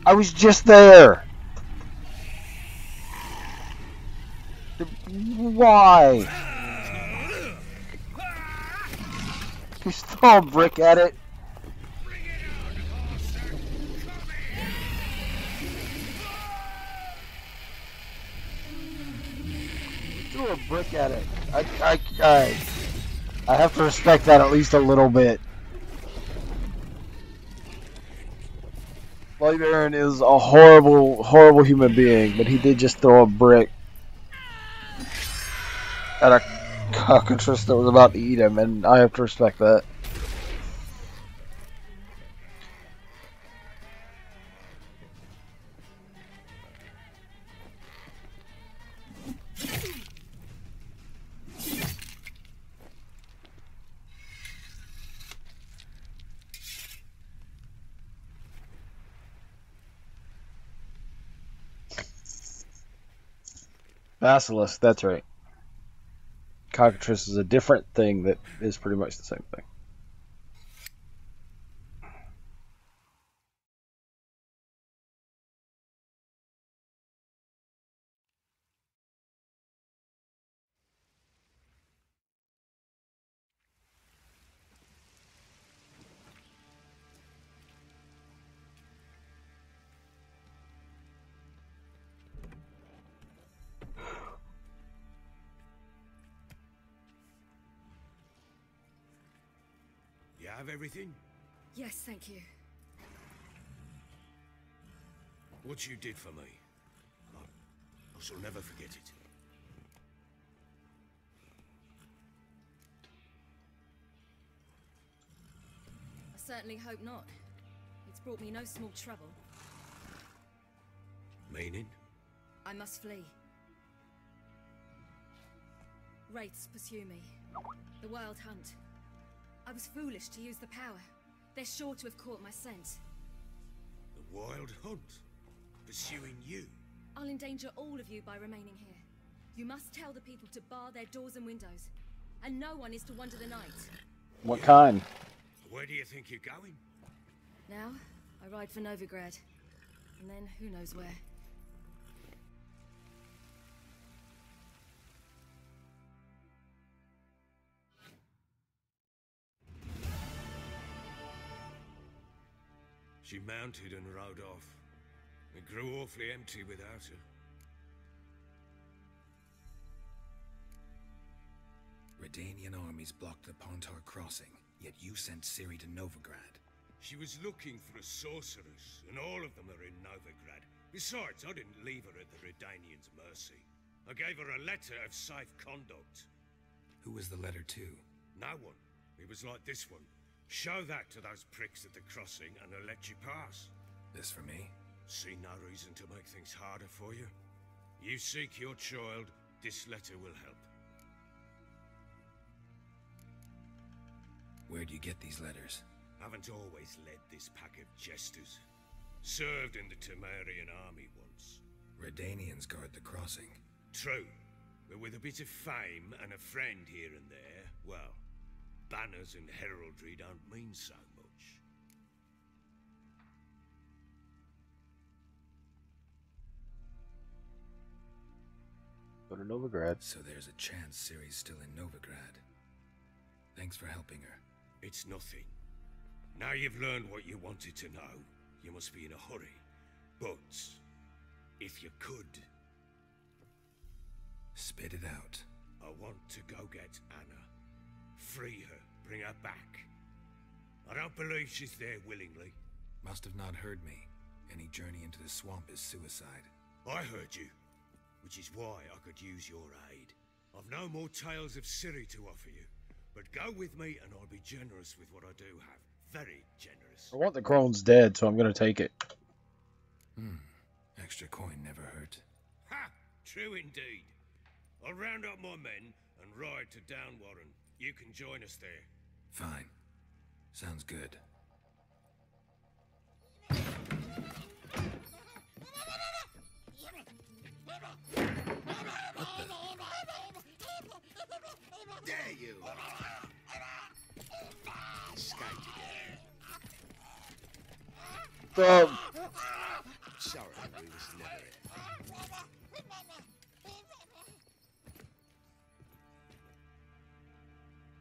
I was just there. Why? Just throw a brick at it. Throw a brick at it. I have to respect that at least a little bit. Light Baron is a horrible, horrible human being, but he did just throw a brick at a cockatrice that was about to eat him, and I have to respect that. Basilisk, that's right. Cockatrice is a different thing that is pretty much the same thing. Have everything? Yes, thank you. What you did for me, I shall never forget it. I certainly hope not. It's brought me no small trouble. Meaning? I must flee. Wraiths pursue me. The Wild Hunt. I was foolish to use the power. They're sure to have caught my scent. The Wild Hunt? Pursuing you? I'll endanger all of you by remaining here. You must tell the people to bar their doors and windows. And no one is to wander the night. What kind? Where do you think you're going? Now, I ride for Novigrad. And then who knows where. She mounted and rode off. It grew awfully empty without her. Redanian armies blocked the Pontar crossing, yet you sent Ciri to Novigrad. She was looking for a sorceress, and all of them are in Novigrad. Besides, I didn't leave her at the Redanians' mercy. I gave her a letter of safe conduct. Who was the letter to? No one. It was like this one. Show that to those pricks at the crossing and they'll let you pass. This for me? See no reason to make things harder for you. You seek your child, this letter will help. Where do you get these letters? Haven't always led this pack of jesters. Served in the Temerian army once. Redanians guard the crossing. True, but with a bit of fame and a friend here and there, well, banners and heraldry don't mean so much. Go to Novigrad. So there's a chance Ciri's still in Novigrad. Thanks for helping her. It's nothing. Now you've learned what you wanted to know, you must be in a hurry. But, if you could... Spit it out. I want to go get Anna. Free her, bring her back. I don't believe she's there willingly. Must have not heard me. Any journey into the swamp is suicide. I heard you, which is why I could use your aid. I've no more tales of Ciri to offer you, but go with me and I'll be generous with what I do have. Very generous. I want the crone's dead, so I'm gonna take it. Extra coin never hurt. Ha! True indeed. I'll round up my men and ride to Downwarren. You can join us there. Fine. Sounds good. There you are. Escaped again. Sorry, we was never it.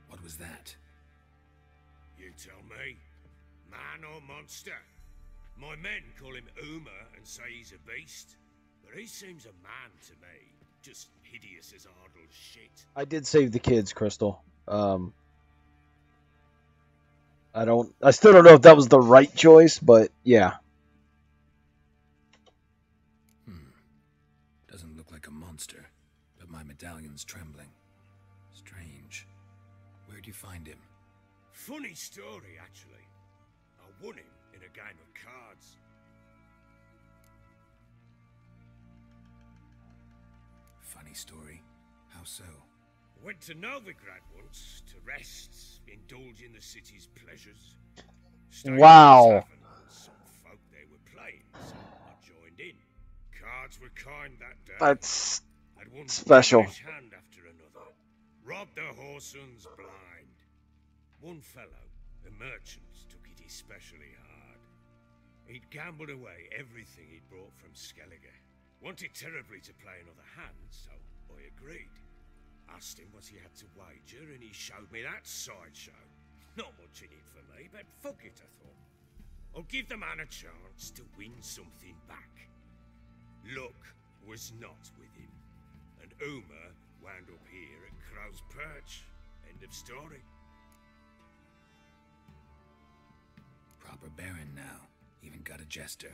What was that? You tell me. Man or monster? My men call him Uma and say he's a beast. But he seems a man to me. Just hideous as Ardle's shit. I did save the kids, Crystal. I still don't know if that was the right choice, but yeah. Doesn't look like a monster, but my medallion's trembling. Strange. Where'd you find him? Funny story, actually. I won him in a game of cards. Funny story? How so? Went to Novigrad once to rest, indulge in the city's pleasures. Stayed Wow. at the tavern. Some folk there were playing, so I joined in. Cards were kind that day. That's Had one special. foolish hand after another. Robbed the whoresons blind. One fellow, a merchant, took it especially hard. He'd gambled away everything he'd brought from Skellige. Wanted terribly to play another hand, so I agreed. Asked him what he had to wager, and he showed me that sideshow. Not much in it for me, but fuck it, I thought. I'll give the man a chance to win something back. Luck was not with him, and Uma wound up here at Crow's Perch. End of story. Proper baron now. Even got a jester.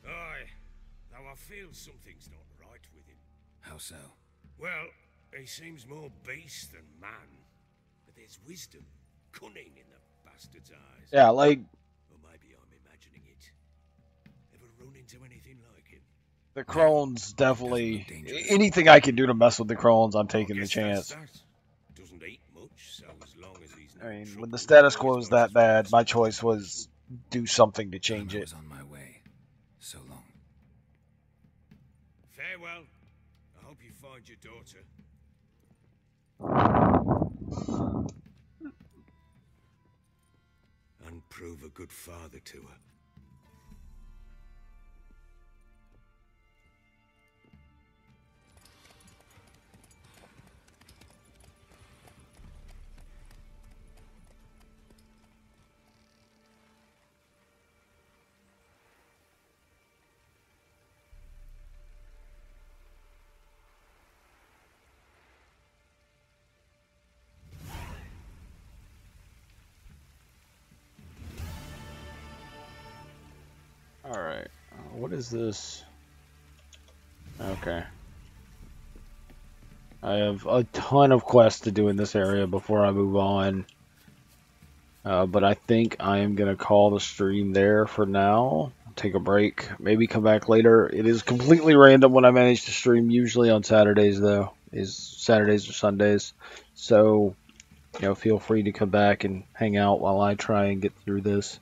Aye, though I feel something's not right with him. How so? Well, he seems more beast than man. But there's wisdom, cunning in the bastard's eyes. Yeah, like Or maybe I'm imagining it. Ever run into anything like him? the crones definitely. Anything I can do to mess with the crones, I'm taking the Guess chance. that's that. Doesn't eat much, so as long as he's I mean, when the status quo was that bad, my choice was do something to change it. On my way. So long. Farewell. I hope you find your daughter. And prove a good father to her. Alright, what is this? Okay. I have a ton of quests to do in this area before I move on. But I think I am going to call the stream there for now. Take a break, maybe come back later. It is completely random when I manage to stream, usually on Saturdays though. Is Saturdays or Sundays. So, you know, feel free to come back and hang out while I try and get through this.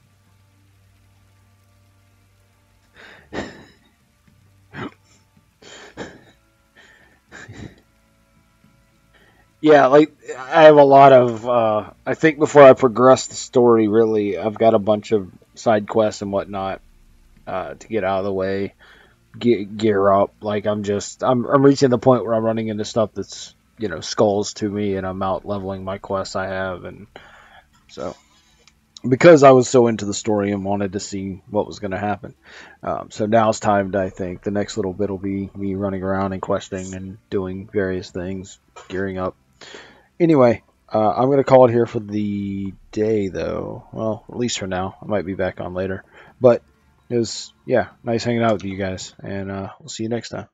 Yeah, like, I have a lot of, I think before I progress the story, really, I've got a bunch of side quests and whatnot, to get out of the way, gear up, like, I'm reaching the point where I'm running into stuff that's, you know, skulls to me, and I'm out leveling my quests I have, and so, because I was so into the story and wanted to see what was going to happen, so now it's time to, I think, the next little bit will be me running around and questing and doing various things, gearing up. Anyway, I'm going to call it here for the day, though. Well, at least for now. I might be back on later. But it was, yeah, nice hanging out with you guys. And we'll see you next time.